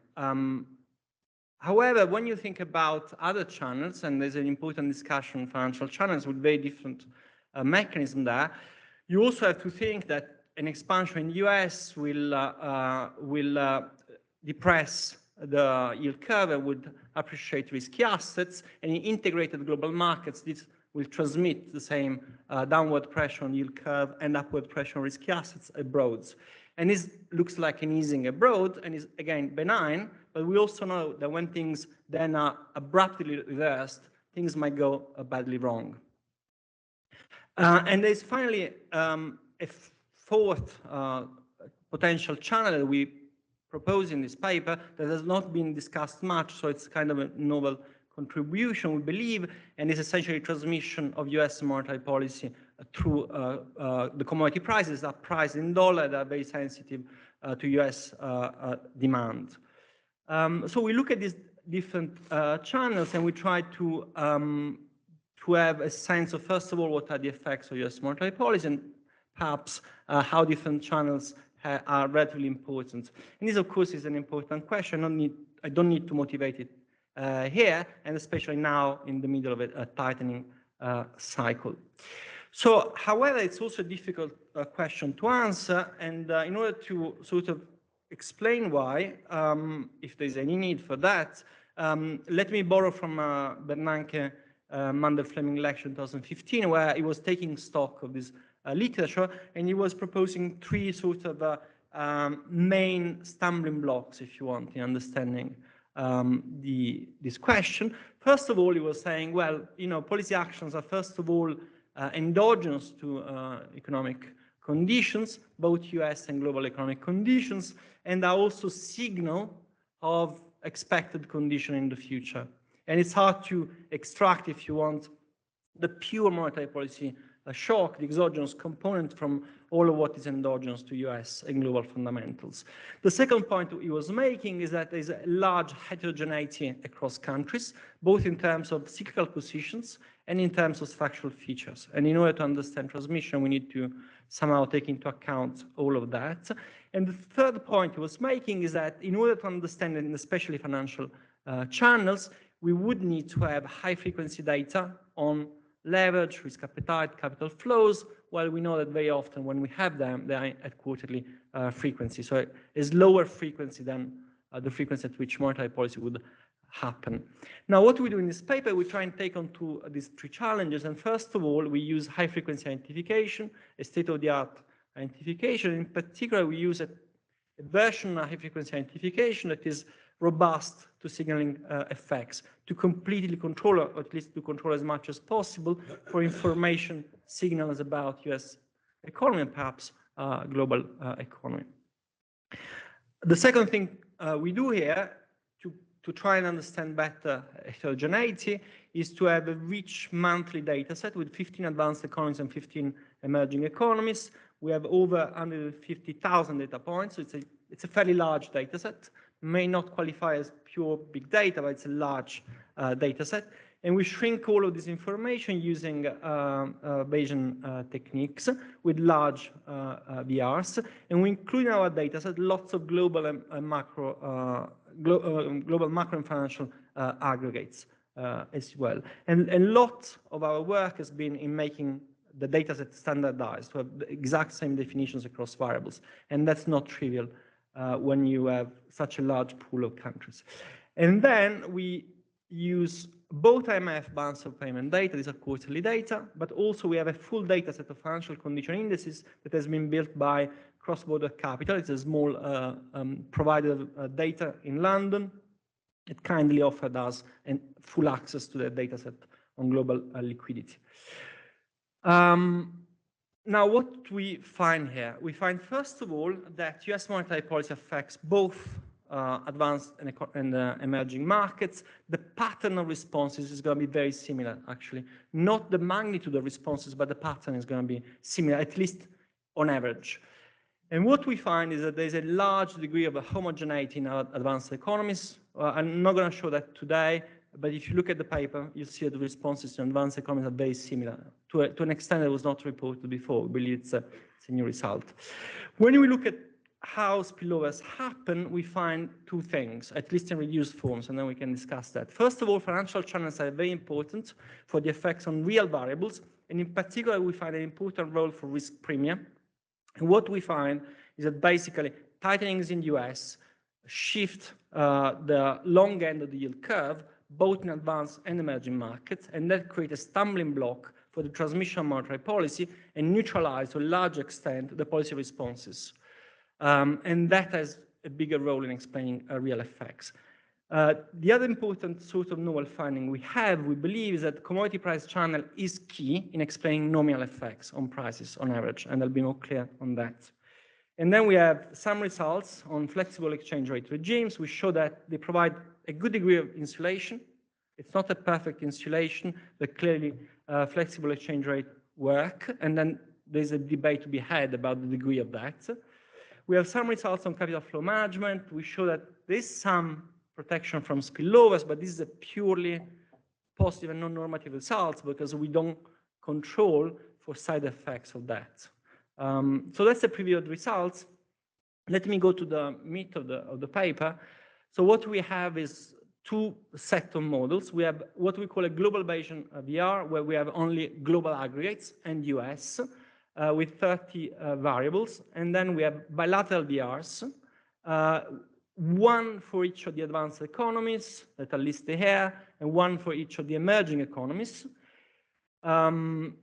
However, when you think about other channels, and there's an important discussion on financial channels with very different mechanism there, you also have to think that an expansion in the US will depress the yield curve and would appreciate risky assets, and in integrated global markets, this will transmit the same downward pressure on yield curve and upward pressure on risky assets abroad. And this looks like an easing abroad and is, again, benign, but we also know that when things then are abruptly reversed, things might go badly wrong. And there's finally a fourth potential channel that we propose in this paper that has not been discussed much, so it's kind of a novel contribution, we believe, and is essentially transmission of US monetary policy through the commodity prices that are priced in dollar that are very sensitive to US demand. So we look at these different channels and we try to have a sense of, first of all, what are the effects of US monetary policy and perhaps how different channels are relatively important. And this, of course, is an important question. I don't need to motivate it here, and especially now in the middle of a tightening cycle. So, however, it's also a difficult question to answer, and in order to sort of explain why, if there's any need for that, let me borrow from Bernanke Mandel-Fleming lecture in 2015, where he was taking stock of this literature, and he was proposing three sort of main stumbling blocks, if you want, in understanding this question. First of all, he was saying, well, policy actions are first of all endogenous to economic conditions, both US and global economic conditions, and are also signal of expected condition in the future. And it's hard to extract, if you want, the pure monetary policy shock, the exogenous component from all of what is endogenous to US and global fundamentals. The second point he was making is that there's a large heterogeneity across countries, both in terms of cyclical positions and in terms of structural features. And in order to understand transmission, we need to somehow take into account all of that. And the third point he was making is that in order to understand, and especially financial channels, we would need to have high-frequency data on leverage, risk appetite, capital flows, while we know that very often when we have them, they are at quarterly frequency. So it's lower frequency than the frequency at which monetary policy would happen. Now, what we do in this paper, we try and take on to these three challenges. And first of all, we use high-frequency identification, a state-of-the-art identification. In particular, we use a version of high-frequency identification that is robust to signaling effects, to completely control, or at least to control as much as possible for information signals about US economy and perhaps global economy. The second thing we do here to try and understand better heterogeneity is to have a rich monthly data set with 15 advanced economies and 15 emerging economies. We have over 150,000 data points, so it's a fairly large data set. May not qualify as pure big data, but it's a large data set. And we shrink all of this information using Bayesian techniques with large VRs. And we include in our data set lots of global and macro, global macro and financial aggregates as well. And a lot of our work has been in making the data set standardized to have the exact same definitions across variables. And that's not trivial when you have such a large pool of countries. And then we use both IMF balance of payment data, these are quarterly data, but also we have a full data set of financial condition indices that has been built by Cross-Border Capital. It's a small provider of data in London. It kindly offered us full access to the data set on global liquidity. Now, what we find here, we find, first of all, that US monetary policy affects both advanced and emerging markets. The pattern of responses is going to be very similar, actually. Not the magnitude of responses, but the pattern is going to be similar, at least on average. And what we find is that there's a large degree of homogeneity in our advanced economies. I'm not going to show that today, but if you look at the paper, you see that the responses to advanced economies are very similar to an extent that was not reported before. We believe it's a new result. When we look at how spillovers happen, we find two things, at least in reduced forms, and then we can discuss that. First of all, financial channels are very important for the effects on real variables, and in particular, we find an important role for risk premium. And what we find is that basically tightening in the US shift the long end of the yield curve, both in advanced and emerging markets, and that creates a stumbling block for the transmission of monetary policy and neutralize to a large extent the policy responses. And that has a bigger role in explaining real effects. The other important sort of novel finding we believe, is that commodity price channel is key in explaining nominal effects on prices on average, and I'll be more clear on that. And then we have some results on flexible exchange rate regimes. We show that they provide a good degree of insulation. It's not a perfect insulation, but clearly flexible exchange rate work. And then there's a debate to be had about the degree of that. We have some results on capital flow management. We show that there's some protection from spillovers, but this is a purely positive and non-normative results because we don't control for side effects of that. So that's the preview of the results. Let me go to the meat of the paper. So what we have is two sets of models. We have what we call a global Bayesian VR, where we have only global aggregates and US with 30 variables. And then we have bilateral VRs, one for each of the advanced economies that are listed here, and one for each of the emerging economies. And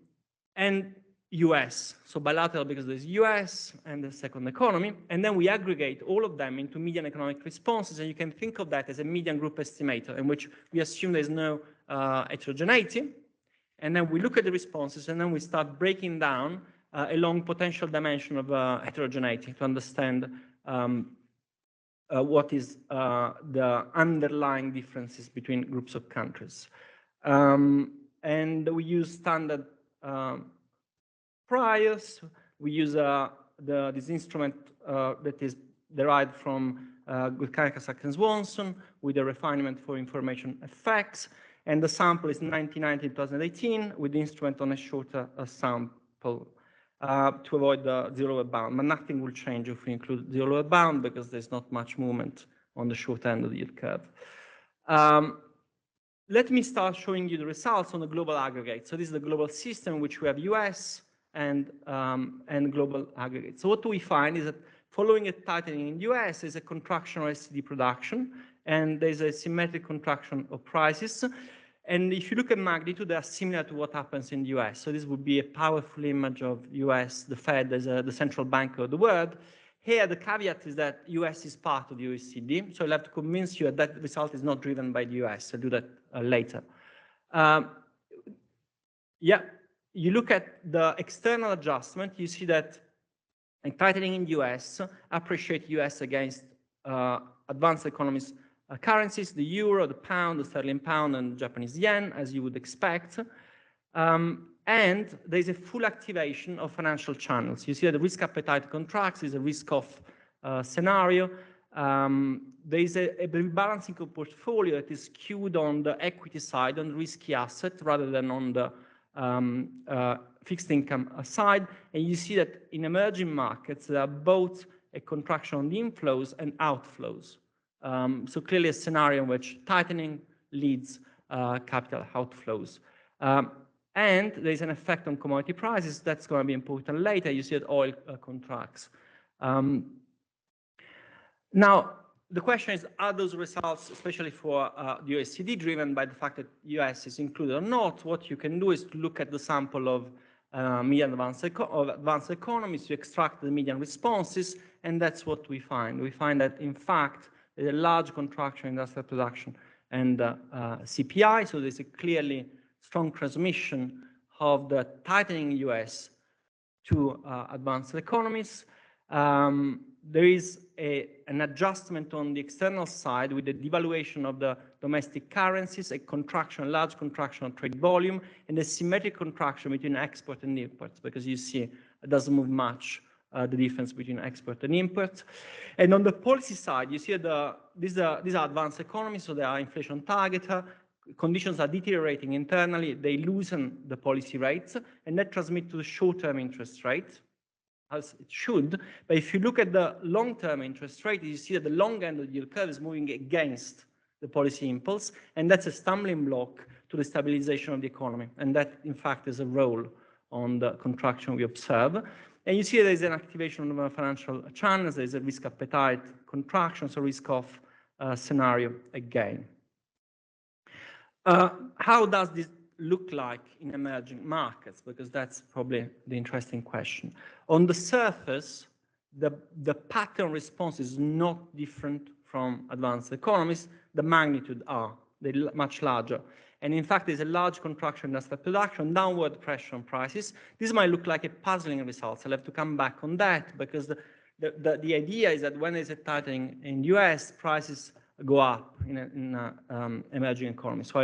US, so bilateral because there's US and the second economy, and then we aggregate all of them into median economic responses, and you can think of that as a median group estimator in which we assume there's no heterogeneity, and then we look at the responses, and then we start breaking down along potential dimension of heterogeneity to understand what is the underlying differences between groups of countries. And we use standard priors. We use this instrument that is derived from Guttkaika, and Swanson with a refinement for information effects. And the sample is 1990-2018 with the instrument on a shorter sample to avoid the zero bound. But nothing will change if we include zero bound because there's not much movement on the short end of the yield curve. Let me start showing you the results on the global aggregate. So this is the global system in which we have US and global aggregate. So what do we find is that following a tightening in the US, there's a contraction of STD production, and there's a symmetric contraction of prices. And if you look at magnitude, they are similar to what happens in the US. So this would be a powerful image of US, the Fed as the central bank of the world. Here, the caveat is that US is part of the OECD. So I'll have to convince you that that result is not driven by the US. I'll do that later. Yeah, you look at the external adjustment, you see that a tightening in the US appreciate US against advanced economies currencies, the euro, the pound, the sterling pound, and the Japanese yen, as you would expect. And there's a full activation of financial channels. You see that the risk appetite contracts, is a risk-off scenario. There's a rebalancing of portfolio that is skewed on the equity side, on risky asset, rather than on the fixed income side. And you see that in emerging markets, there are both a contraction on the inflows and outflows. So clearly a scenario in which tightening leads capital outflows. And there's an effect on commodity prices. That's going to be important later. You see that oil contracts. Now, the question is, are those results, especially for the OECD, driven by the fact that US is included or not? What you can do is to look at the sample of median advanced economies, to extract the median responses, and that's what we find. We find that, in fact, there's a large contraction in industrial production and CPI, so there's a clearly strong transmission of the tightening US to advanced economies. There is an adjustment on the external side with the devaluation of the domestic currencies, a contraction, a large contraction of trade volume, and a symmetric contraction between export and imports, because you see it doesn't move much, the difference between export and import. And on the policy side, you see these are advanced economies, so they are inflation targeter. Conditions are deteriorating internally, they loosen the policy rates, and that transmits to the short-term interest rate, as it should. But if you look at the long-term interest rate, you see that the long end of the yield curve is moving against the policy impulse, and that's a stumbling block to the stabilization of the economy. And that, in fact, is a role on the contraction we observe. And you see there's an activation of the financial channels, there's a risk appetite contraction, so risk off scenario again. How does this look like in emerging markets? Because that's probably the interesting question. On the surface, the pattern response is not different from advanced economies. The magnitude are they're much larger. And in fact, there's a large contraction in industrial production, downward pressure on prices. This might look like a puzzling result. I'll have to come back on that because the idea is that when there's a tightening in US, prices go up in emerging economies. So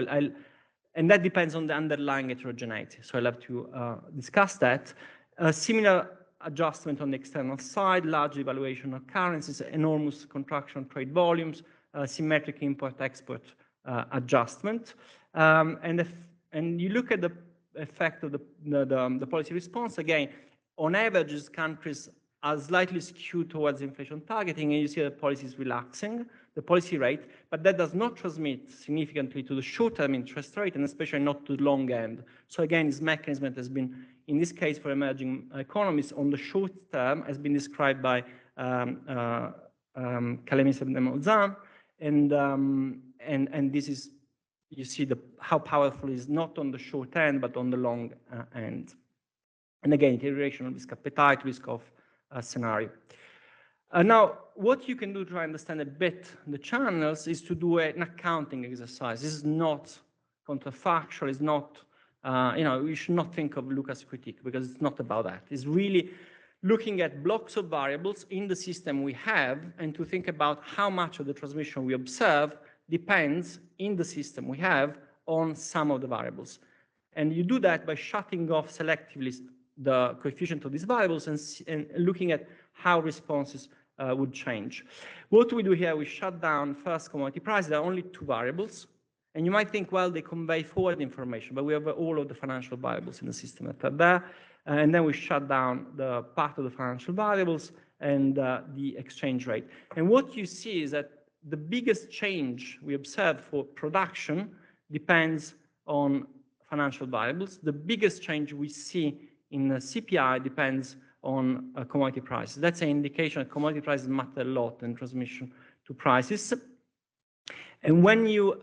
and that depends on the underlying heterogeneity. So I'll have to discuss that. A similar adjustment on the external side, large devaluation of currencies, enormous contraction of trade volumes, symmetric import-export adjustment. And you look at the effect of the policy response, again, on average, countries are slightly skewed towards inflation targeting, and you see the policy is relaxing, the policy rate, but that does not transmit significantly to the short-term interest rate, and especially not to the long end. So again, this mechanism has been, in this case for emerging economies, on the short term, has been described by Kalemis and Demozan, and this is, you see how powerful it is not on the short end, but on the long end. And again, deterioration of risk appetite, risk of scenario. Now, what you can do to understand a bit the channels is to do an accounting exercise. This is not counterfactual, it's not, you should not think of Lucas' critique because it's not about that. It's really looking at blocks of variables in the system we have and to think about how much of the transmission we observe depends in the system we have on some of the variables. And you do that by shutting off selectively the coefficient of these variables and looking at how responses would change. What we do here, we shut down first commodity prices. There are only two variables. And you might think, well, they convey forward information, but we have all of the financial variables in the system that are there. And then we shut down the part of the financial variables and the exchange rate. And what you see is that the biggest change we observe for production depends on financial variables. The biggest change we see in the CPI depends on commodity prices. That's an indication that commodity prices matter a lot in transmission to prices. And when you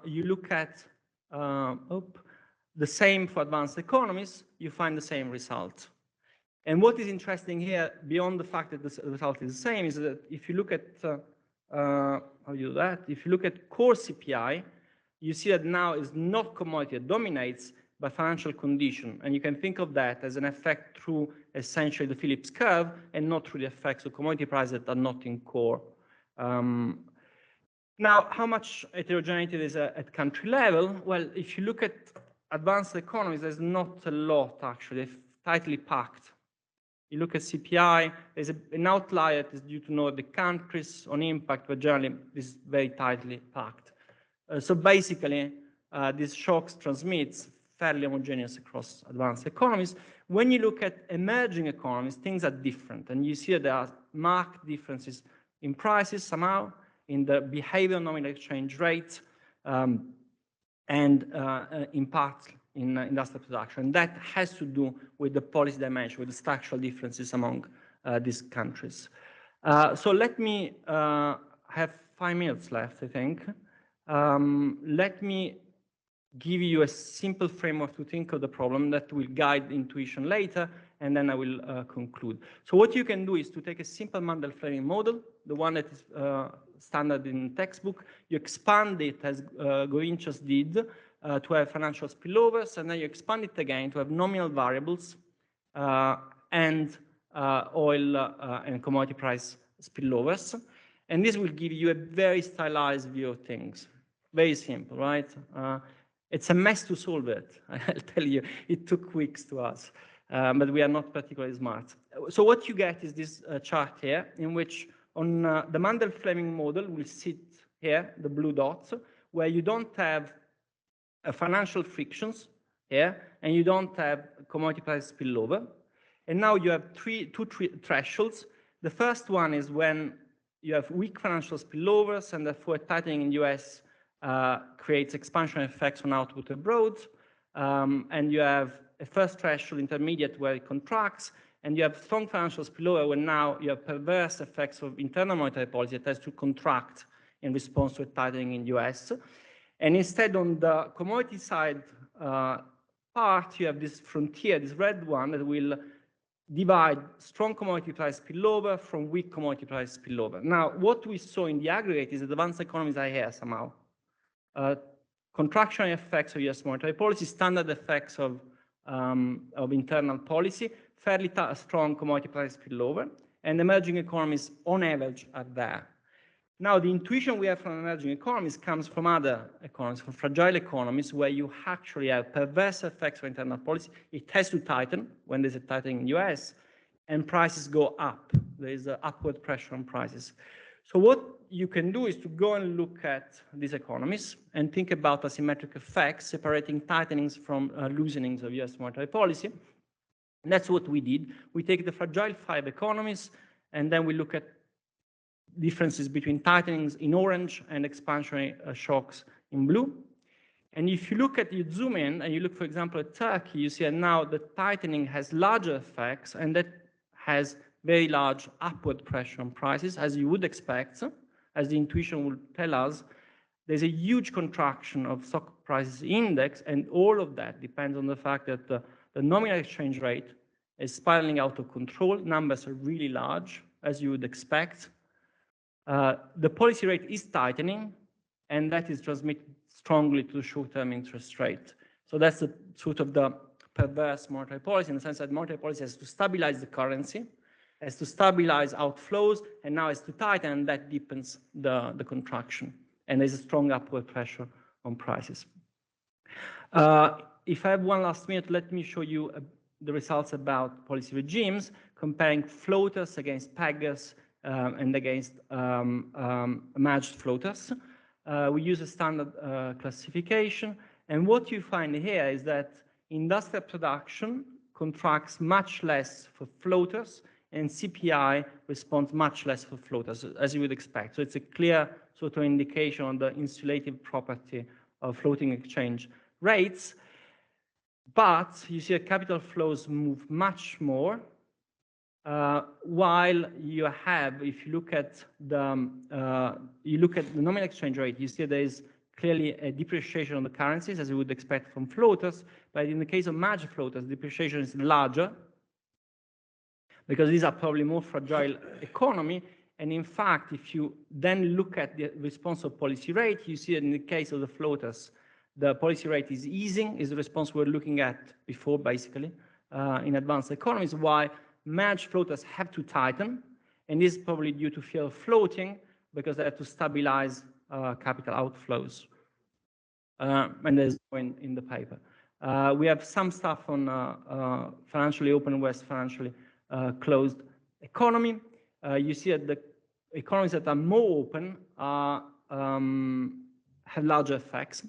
look at the same for advanced economies, you find the same result. And what is interesting here, beyond the fact that the result is the same, is that if you look at how you do that, if you look at core CPI, you see that now is not commodity that dominates, but financial condition. And you can think of that as an effect through essentially the Phillips curve and not through the effects of commodity prices that are not in core. Now, how much heterogeneity is at country level? Well, if you look at advanced economies, there's not a lot actually, they're tightly packed. You look at CPI, there's an outlier that is due to Nordic countries on impact, but generally this is very tightly packed. So basically, these shocks transmits fairly homogeneous across advanced economies. When you look at emerging economies, things are different. And you see that there are marked differences in prices somehow, in the behavior of nominal exchange rate, and in part in industrial production. And that has to do with the policy dimension, with the structural differences among these countries. So let me have 5 minutes left, I think. Let me give you a simple framework to think of the problem that will guide intuition later, and then I will conclude. So what you can do is to take a simple Mandel-Fleming model, the one that is standard in textbook, you expand it as Goinchas did to have financial spillovers, and then you expand it again to have nominal variables and oil and commodity price spillovers. And this will give you a very stylized view of things. Very simple, right? It's a mess to solve it. I'll tell you, it took weeks to us, but we are not particularly smart. So what you get is this chart here, in which on the Mandel-Fleming model will sit here, the blue dots, where you don't have financial frictions here, and you don't have commodity price spillover. And now you have two thresholds. The first one is when you have weak financial spillovers, and therefore tightening in US creates expansion effects on output abroad. And you have a first threshold intermediate where it contracts, and you have strong financial spillover when now you have perverse effects of internal monetary policy that has to contract in response to a tightening in US. And instead on the commodity side part, you have this frontier, this red one that will divide strong commodity price spillover from weak commodity price spillover. Now, what we saw in the aggregate is that advanced economies are here somehow. Contractionary effects of US monetary policy, standard effects of internal policy, fairly strong commodity price spillover, and emerging economies on average are there. Now, the intuition we have from emerging economies comes from other economies, from fragile economies, where you actually have perverse effects of internal policy. It has to tighten when there's a tightening in the US, and prices go up. There is an upward pressure on prices. So what you can do is to go and look at these economies and think about asymmetric effects, separating tightenings from loosenings of US monetary policy. And that's what we did. We take the fragile 5 economies, and then we look at differences between tightenings in orange and expansionary shocks in blue. And if you look at, you zoom in and you look, for example, at Turkey, you see that now the tightening has larger effects, and that has very large upward pressure on prices, as you would expect, as the intuition would tell us. There's a huge contraction of stock prices index, and all of that depends on the fact that the nominal exchange rate is spiraling out of control. Numbers are really large, as you would expect. The policy rate is tightening, and that is transmitted strongly to the short-term interest rate. So that's the sort of the perverse monetary policy, in the sense that monetary policy has to stabilize the currency, has to stabilize outflows, and now has to tighten, and that deepens the contraction. And there's a strong upward pressure on prices. If I have one last minute, let me show you the results about policy regimes, comparing floaters against peggers and against matched floaters. We use a standard classification, and what you find here is that industrial production contracts much less for floaters, and CPI responds much less for floaters, as you would expect. So it's a clear sort of indication on the insulative property of floating exchange rates. But you see that capital flows move much more, while you have, if you look at the nominal exchange rate, you see there is clearly a depreciation on the currencies, as you would expect from floaters. But in the case of matched floaters, depreciation is larger, because these are probably more fragile economy. And in fact, if you then look at the response of policy rate, you see that in the case of the floaters, the policy rate is easing, is the response we're looking at before, basically, in advanced economies, while matched floaters have to tighten. And this is probably due to fear of floating, because they have to stabilize capital outflows. And there's one in the paper. We have some stuff on financially open versus financially closed economy. You see that the economies that are more open have larger effects.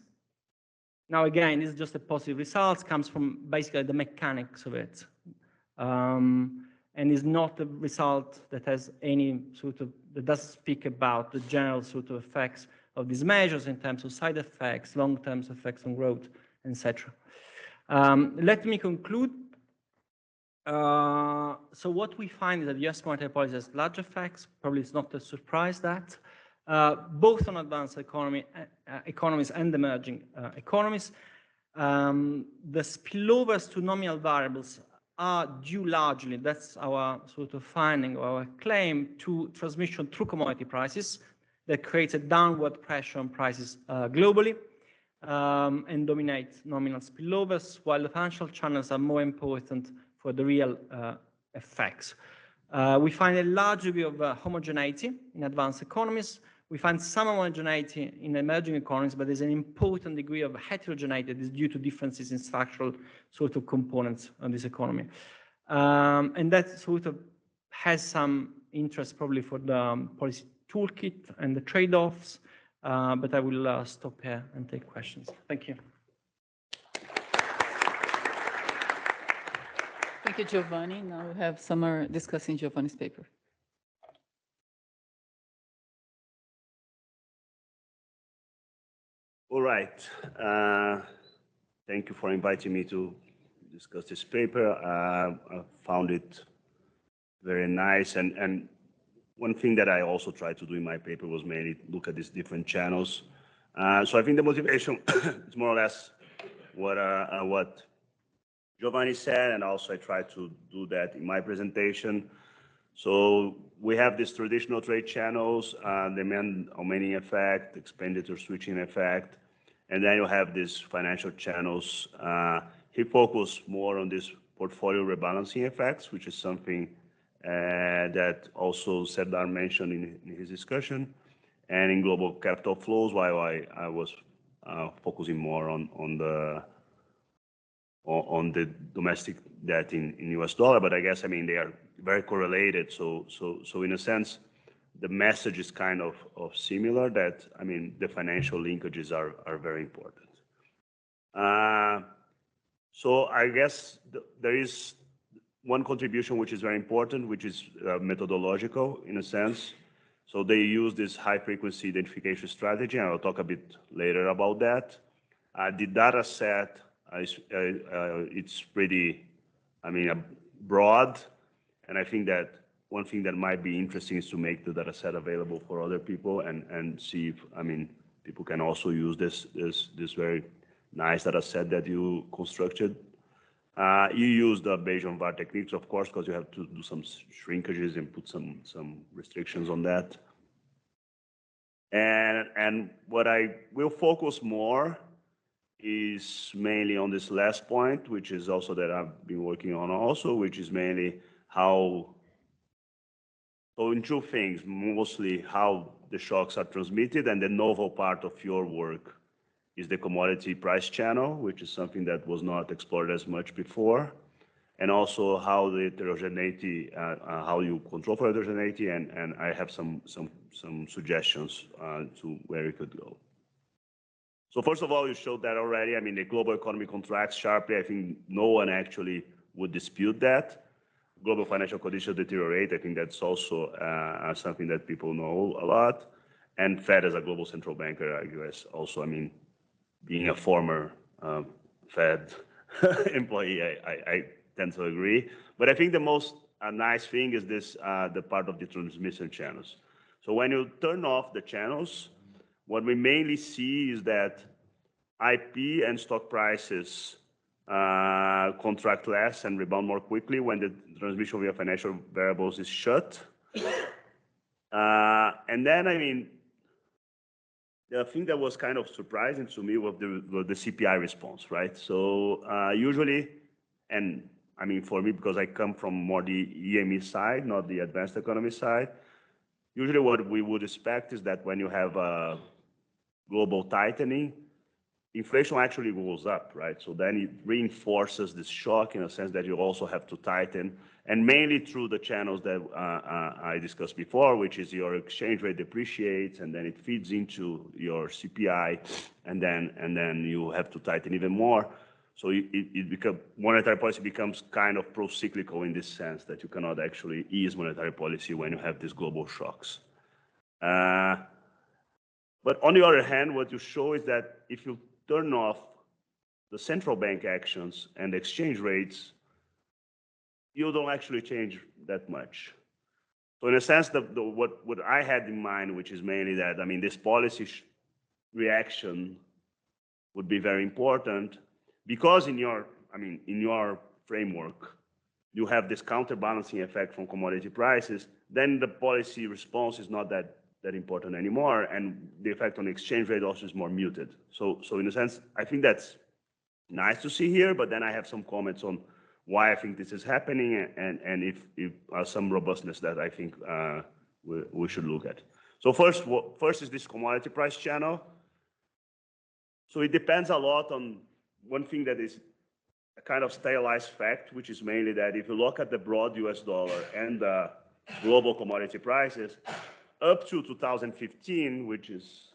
Now, again, this is just a positive result, comes from basically the mechanics of it. And is not a result that has any sort of, that doesn't speak about the general sort of effects of these measures in terms of side effects, long-term effects on growth, etc. Let me conclude. So what we find is that US monetary policy has large effects. Probably it's not a surprise that, both on advanced economies and emerging economies. The spillovers to nominal variables are due largely, that's our sort of finding, or our claim, to transmission through commodity prices that creates a downward pressure on prices globally and dominate nominal spillovers, while the financial channels are more important for the real effects. We find a large degree of homogeneity in advanced economies. We find some homogeneity in emerging economies, but there's an important degree of heterogeneity that is due to differences in structural sort of components of this economy. And that sort of has some interest probably for the policy toolkit and the trade-offs, but I will stop here and take questions. Thank you. Thank you, Giovanni. Now we have Summer discussing Giovanni's paper. All right. Thank you for inviting me to discuss this paper. I found it very nice. And one thing that I also tried to do in my paper was mainly look at these different channels. So I think the motivation is more or less what Giovanni said, and also I tried to do that in my presentation. So we have these traditional trade channels, demand augmenting effect, expenditure switching effect, and then you have these financial channels. He focused more on this portfolio rebalancing effects, which is something that also Serdar mentioned in his discussion, and in global capital flows, while I was focusing more on the domestic debt in US dollar. But I guess, I mean, they are very correlated. So in a sense, the message is kind of similar, that, I mean, the financial linkages are very important. So I guess there is one contribution which is very important, which is methodological in a sense. So they use this high frequency identification strategy, and I'll talk a bit later about that. The data set, it's pretty, I mean, broad. And I think that one thing that might be interesting is to make the data set available for other people and see if, I mean, people can also use this very nice data set that you constructed. You use the Bayesian VAR techniques, of course, because you have to do some shrinkages and put some restrictions on that. And what I will focus more is mainly on this last point, which is also that I've been working on also, which is mainly how, so in two things, mostly how the shocks are transmitted, and the novel part of your work is the commodity price channel, which is something that was not explored as much before, and also how the heterogeneity, how you control for heterogeneity, and I have some suggestions to where it could go. So first of all, you showed that already. I mean, the global economy contracts sharply. I think no one actually would dispute that. Global financial conditions deteriorate. I think that's also something that people know a lot. And Fed as a global central banker, I guess, also, I mean, being a former Fed employee, I tend to agree. But I think the most nice thing is this, the part of the transmission channels. So when you turn off the channels, what we mainly see is that IP and stock prices contract less and rebound more quickly when the transmission via financial variables is shut. And then, I mean, the thing that was kind of surprising to me was the CPI response, right? So usually, and I mean, for me, because I come from more the EME side, not the advanced economy side, usually what we would expect is that when you have a global tightening, inflation actually goes up, right? So then it reinforces this shock in a sense that you also have to tighten, and mainly through the channels that I discussed before, which is your exchange rate depreciates, and then it feeds into your CPI, and then you have to tighten even more. So monetary policy becomes kind of pro-cyclical in this sense, that you cannot actually ease monetary policy when you have these global shocks. But on the other hand, what you show is that if you turn off the central bank actions and exchange rates, you don't actually change that much. So in a sense, what I had in mind, which is mainly that, I mean, this policy reaction would be very important, because in your framework, you have this counterbalancing effect from commodity prices, then the policy response is not that important anymore, and the effect on the exchange rate also is more muted. So in a sense, I think that's nice to see here, but then I have some comments on why I think this is happening, and if some robustness that I think we should look at. So first is this commodity price channel. So it depends a lot on one thing that is a kind of stylized fact, which is mainly that if you look at the broad US dollar and the global commodity prices, up to 2015, which is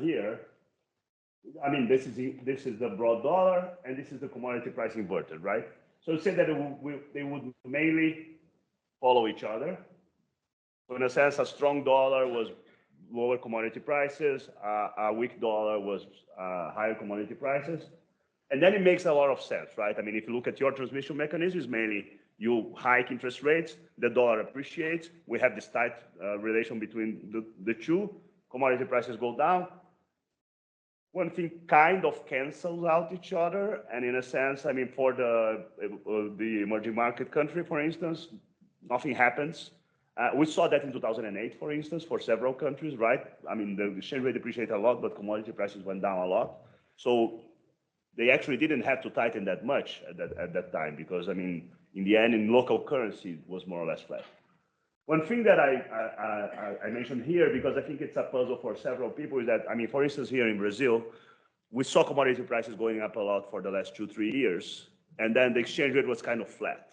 here, I mean, this is the broad dollar, and this is the commodity price inverted, right? So say that they would mainly follow each other. So in a sense, a strong dollar was lower commodity prices, a weak dollar was higher commodity prices. And then it makes a lot of sense, right? I mean, if you look at your transmission mechanisms, mainly You hike interest rates, the dollar appreciates. We have this tight relation between the two. Commodity prices go down. One thing kind of cancels out each other, and in a sense, I mean, for the emerging market country, for instance, nothing happens. We saw that in 2008, for instance, for several countries, right? I mean, the exchange rate depreciated a lot, but commodity prices went down a lot. So they actually didn't have to tighten that much at that time, because, I mean, in the end, in local currency, it was more or less flat. One thing that I mentioned here, because I think it's a puzzle for several people, is that, I mean, for instance, here in Brazil, we saw commodity prices going up a lot for the last 2-3 years, and then the exchange rate was kind of flat,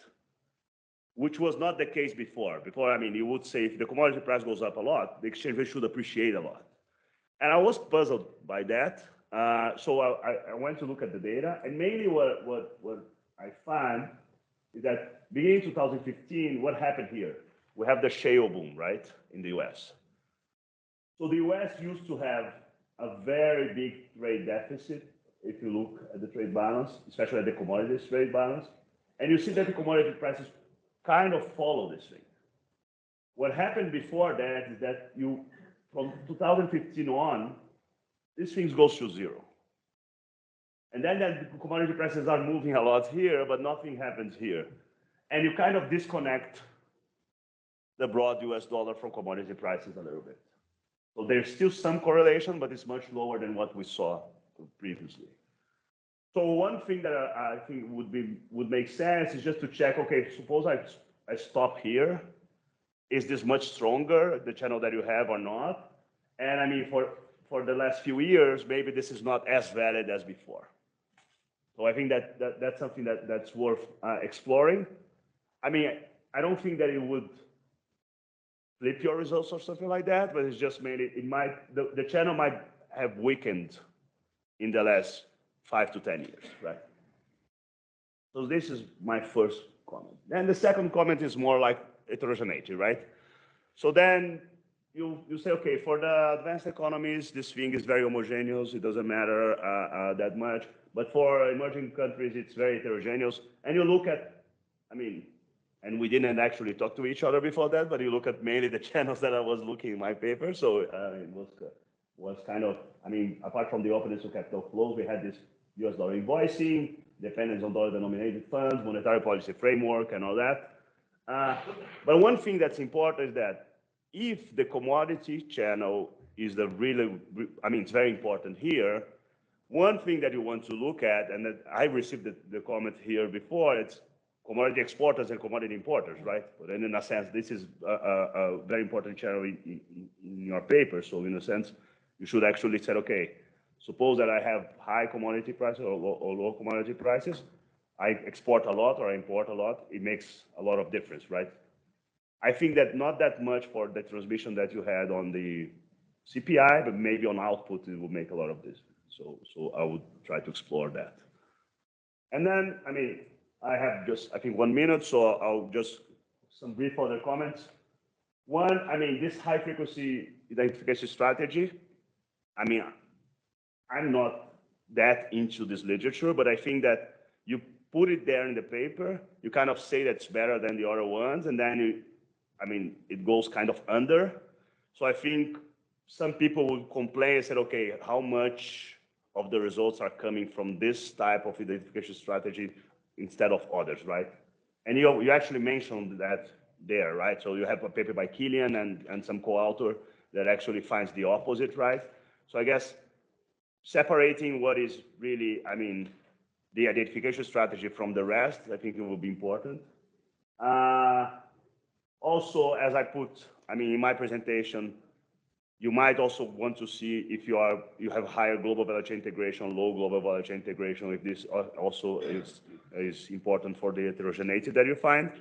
which was not the case before. Before, I mean, you would say if the commodity price goes up a lot, the exchange rate should appreciate a lot. And I was puzzled by that. So I went to look at the data, and mainly what I found is that beginning 2015, what happened here? We have the shale boom, right, in the US. So the US used to have a very big trade deficit, if you look at the trade balance, especially at the commodities trade balance. And you see that the commodity prices kind of follow this thing. What happened before that is that from 2015 on, this thing goes to zero. And then the commodity prices are moving a lot here, but nothing happens here. And you kind of disconnect the broad US dollar from commodity prices a little bit. So there's still some correlation, but it's much lower than what we saw previously. So one thing that I think would make sense is just to check, okay, suppose I stop here. Is this much stronger, the channel that you have or not? And I mean, for the last few years, maybe this is not as valid as before. So I think that's something that's worth exploring. I mean, I don't think that it would flip your results or something like that, but it's just mainly, the channel might have weakened in the last 5 to 10 years, right? So this is my first comment. And the second comment is more like heterogeneity, right? So then you say, okay, for the advanced economies, this thing is very homogeneous. It doesn't matter that much. But for emerging countries, it's very heterogeneous. And you look at, I mean, and we didn't actually talk to each other before that, but you look at mainly the channels that I was looking in my paper. So it was kind of, I mean, apart from the openness to capital flows, we had this US dollar invoicing, dependence on dollar-denominated funds, monetary policy framework, and all that. But one thing that's important is that if the commodity channel is it's very important here. One thing that you want to look at, and that I received the comment here before, it's commodity exporters and commodity importers, right? But in a sense, this is a very important channel in your paper. So in a sense, you should actually say, okay, suppose that I have high commodity prices or low commodity prices. I export a lot or I import a lot. It makes a lot of difference, right? I think that not that much for the transmission that you had on the CPI, but maybe on output, it will make a lot of this. So I would try to explore that. And then, I mean, I have just, I think, 1 minute, so I'll just some brief other comments. One, I mean, this high frequency identification strategy, I mean, I'm not that into this literature, but I think that you put it there in the paper, you kind of say that's better than the other ones, and then it goes kind of under. So I think some people will complain and say, okay, how much of the results are coming from this type of identification strategy instead of others, right? And you actually mentioned that there, right? So you have a paper by Killian and some co-author that actually finds the opposite, right? So I guess separating what is really, I mean, the identification strategy from the rest, I think it will be important. Also, as I put, I mean, in my presentation, you might also want to see if you have higher global value chain integration, low global value chain integration, if this also is important for the heterogeneity that you find.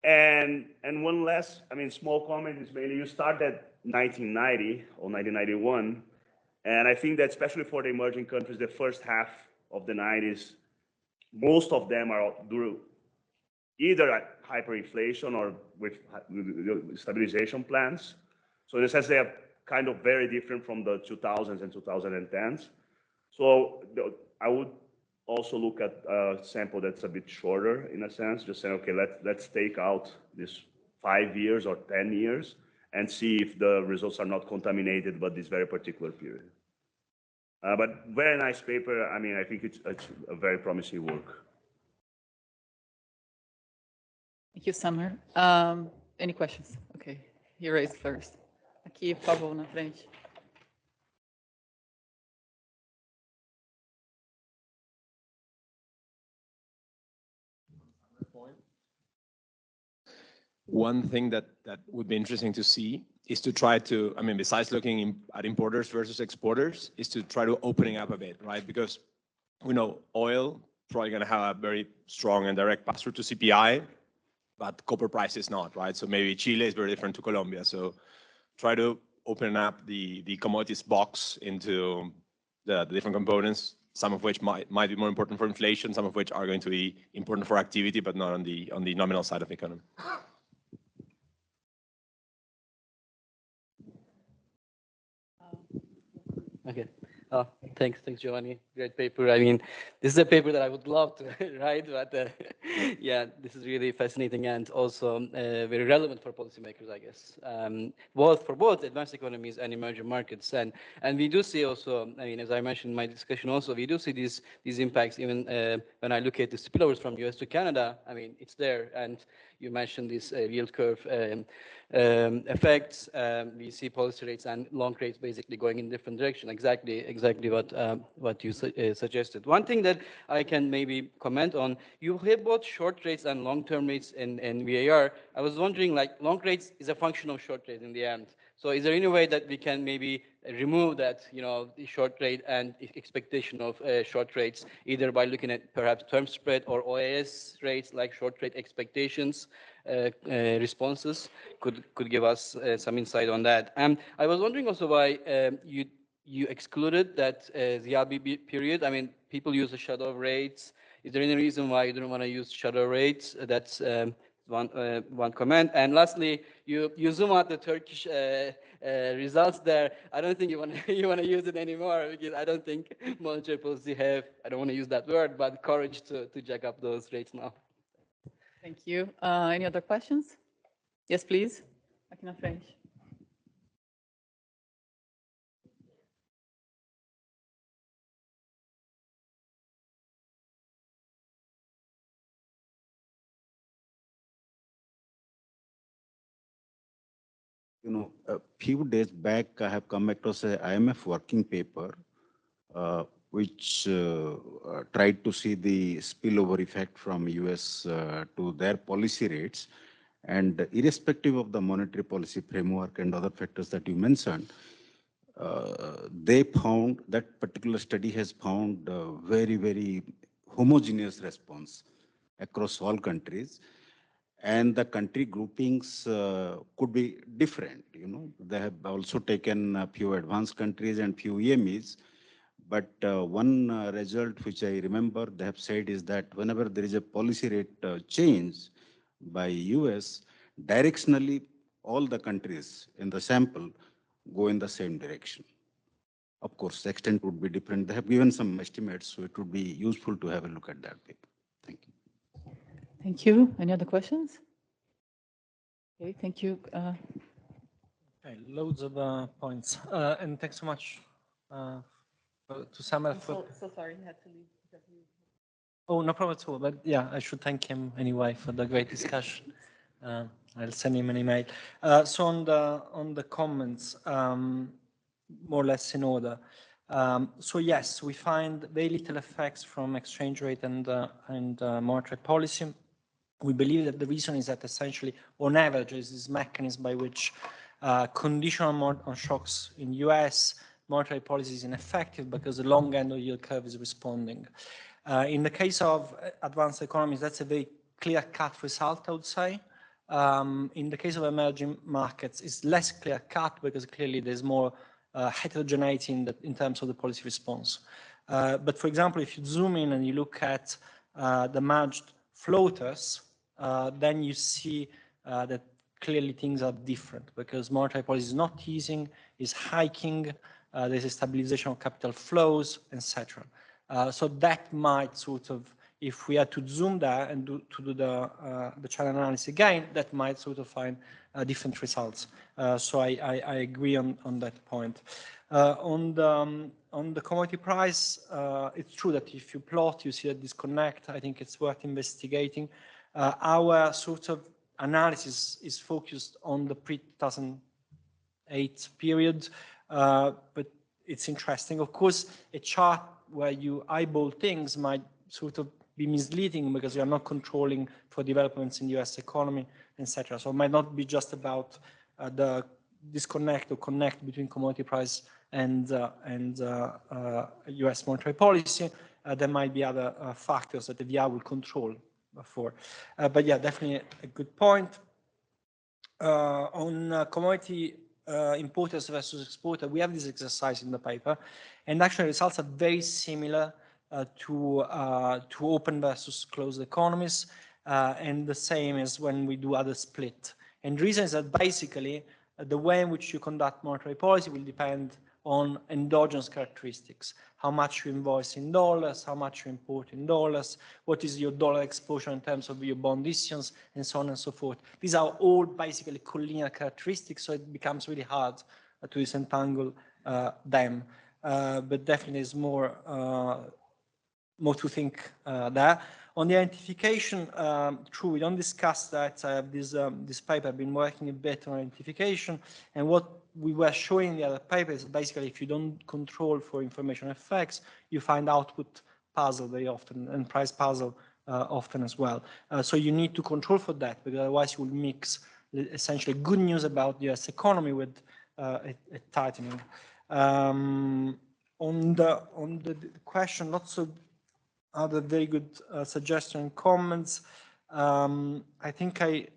And one last, I mean, small comment is mainly you start at 1990 or 1991, and I think that especially for the emerging countries, the first half of the 90s, most of them are either at hyperinflation or with stabilization plans. So in a sense, they are kind of very different from the 2000s and 2010s. So I would also look at a sample that's a bit shorter in a sense, just saying, okay, let's take out this 5 years or 10 years and see if the results are not contaminated by this very particular period. But very nice paper. I mean, I think it's a very promising work. Thank you, Summer. Any questions? Okay, you raised first. Aqui, por favor, na frente. One thing that would be interesting to see is to try to, I mean, besides looking at importers versus exporters, is to try to opening up a bit, right? Because we know oil probably going to have a very strong and direct pass-through to CPI, but copper price is not, right? So maybe Chile is very different to Colombia. So try to open up the commodities box into the different components, some of which might be more important for inflation, some of which are going to be important for activity, but not on the nominal side of the economy. Okay. Thanks, Giovanni. Great paper. I mean, this is a paper that I would love to write, but yeah, this is really fascinating and also very relevant for policymakers, I guess, for both advanced economies and emerging markets. And we do see also, I mean, as I mentioned in my discussion also, we do see these impacts even when I look at the spillovers from US to Canada. I mean, it's there. And you mentioned this yield curve effects. We see policy rates and long rates basically going in different direction. Exactly what you suggested. One thing that I can maybe comment on, you have both short rates and long-term rates in VAR. I was wondering, like, long rates is a function of short rate in the end. So is there any way that we can maybe remove that, the short rate and expectation of short rates, either by looking at perhaps term spread or OAS rates, like short rate expectations responses, could give us some insight on that. And I was wondering also why you excluded that the RBB period. I mean, people use the shadow rates. Is there any reason why you don't want to use shadow rates? That's one comment. And lastly, you zoom out the Turkish results there. I don't think you want to use it anymore, because I don't think monetary policy have, I don't want to use that word, but courage to jack up those rates now. Thank you. Any other questions? Yes, please. Aqui na frente. A few days back, I have come across a IMF working paper, which tried to see the spillover effect from US to their policy rates. And irrespective of the monetary policy framework and other factors that you mentioned, they found, that particular study has found a very, very homogeneous response across all countries. And the country groupings could be different. They have also taken a few advanced countries and few EMEs. But one result which I remember they have said is that whenever there is a policy rate change by US, directionally, all the countries in the sample go in the same direction. Of course, the extent would be different. They have given some estimates, so it would be useful to have a look at that paper. Thank you. Thank you. Any other questions? Okay, thank you. Okay, loads of points. And thanks so much to Summer. So sorry, you had to leave. Oh, no problem at all. But yeah, I should thank him anyway for the great discussion. I'll send him an email. So on the comments, more or less in order. So yes, we find very little effects from exchange rate and monetary policy. We believe that the reason is that essentially, on average, is this mechanism by which conditional on shocks in US, monetary policy is ineffective because the long end of yield curve is responding. In the case of advanced economies, that's a very clear-cut result, I would say. In the case of emerging markets, it's less clear-cut because clearly there's more heterogeneity in terms of the policy response. But for example, if you zoom in and you look at the merged floaters, then you see that clearly things are different because monetary policy is not easing, is hiking, there's a stabilization of capital flows, etc. So that might sort of, if we had to zoom there and do the channel analysis again, that might sort of find different results. So I agree on that point. On the commodity price, it's true that if you plot, you see a disconnect. I think it's worth investigating. Our sort of analysis is focused on the pre-2008 period, but it's interesting. Of course, a chart where you eyeball things might sort of be misleading because you are not controlling for developments in the US economy, etc. So it might not be just about the disconnect or connect between commodity price and US monetary policy. There might be other factors that the VR will control for. But yeah, definitely a good point. On commodity importers versus exporter, we have this exercise in the paper, and actually results are very similar to open versus closed economies, and the same as when we do other split. And the reason is that basically the way in which you conduct monetary policy will depend on endogenous characteristics. How much you invoice in dollars, how much you import in dollars, what is your dollar exposure in terms of your bond issuance, and so on and so forth. These are all basically collinear characteristics, so it becomes really hard to disentangle them. But definitely is more to think there. On the identification, true, we don't discuss that. I have this paper, I've been working a bit on identification, and what we were showing in the other paper is basically if you don't control for information effects, you find output puzzle very often, and price puzzle often as well. So you need to control for that, because otherwise you will mix essentially good news about the US economy with a tightening. On the question, lots of other very good suggestions and comments. I think I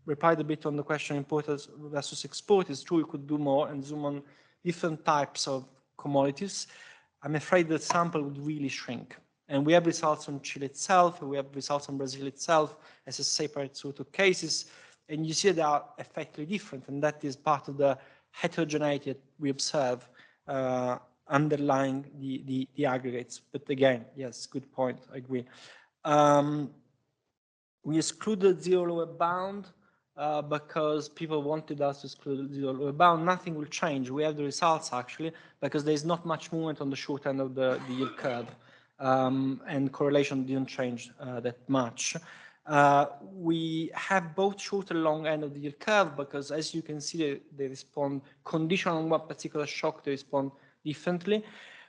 replied a bit on the question importers versus exporters. True, you could do more and zoom on different types of commodities. I'm afraid the sample would really shrink. And we have results on Chile itself, we have results on Brazil itself as a separate sort of cases. And you see they are effectively different, and that is part of the heterogeneity that we observe underlying the aggregates. But again, yes, good point, I agree. We excluded zero lower bound because people wanted us to exclude zero lower bound. Nothing will change. We have the results actually, because there's not much movement on the short end of the yield curve, and correlation didn't change that much. We have both short and long end of the yield curve because, as you can see, they respond conditional on what particular shock they respond differently.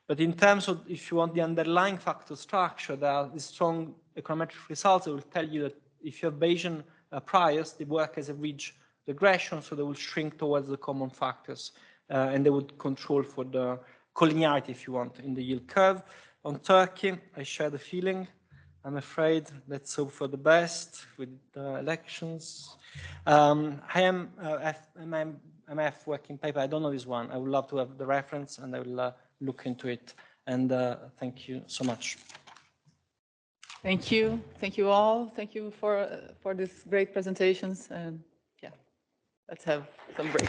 But in terms of, if you want the underlying factor structure, there are strong econometric results that will tell you that if you have Bayesian priors, they work as a ridge regression, so they will shrink towards the common factors, and they would control for the collinearity, if you want, in the yield curve. On Turkey, I share the feeling. I'm afraid let's hope for the best with the elections. MF working paper, I don't know this one. I would love to have the reference, and I will look into it. And thank you so much. Thank you all. Thank you for these great presentations. And yeah, let's have some break.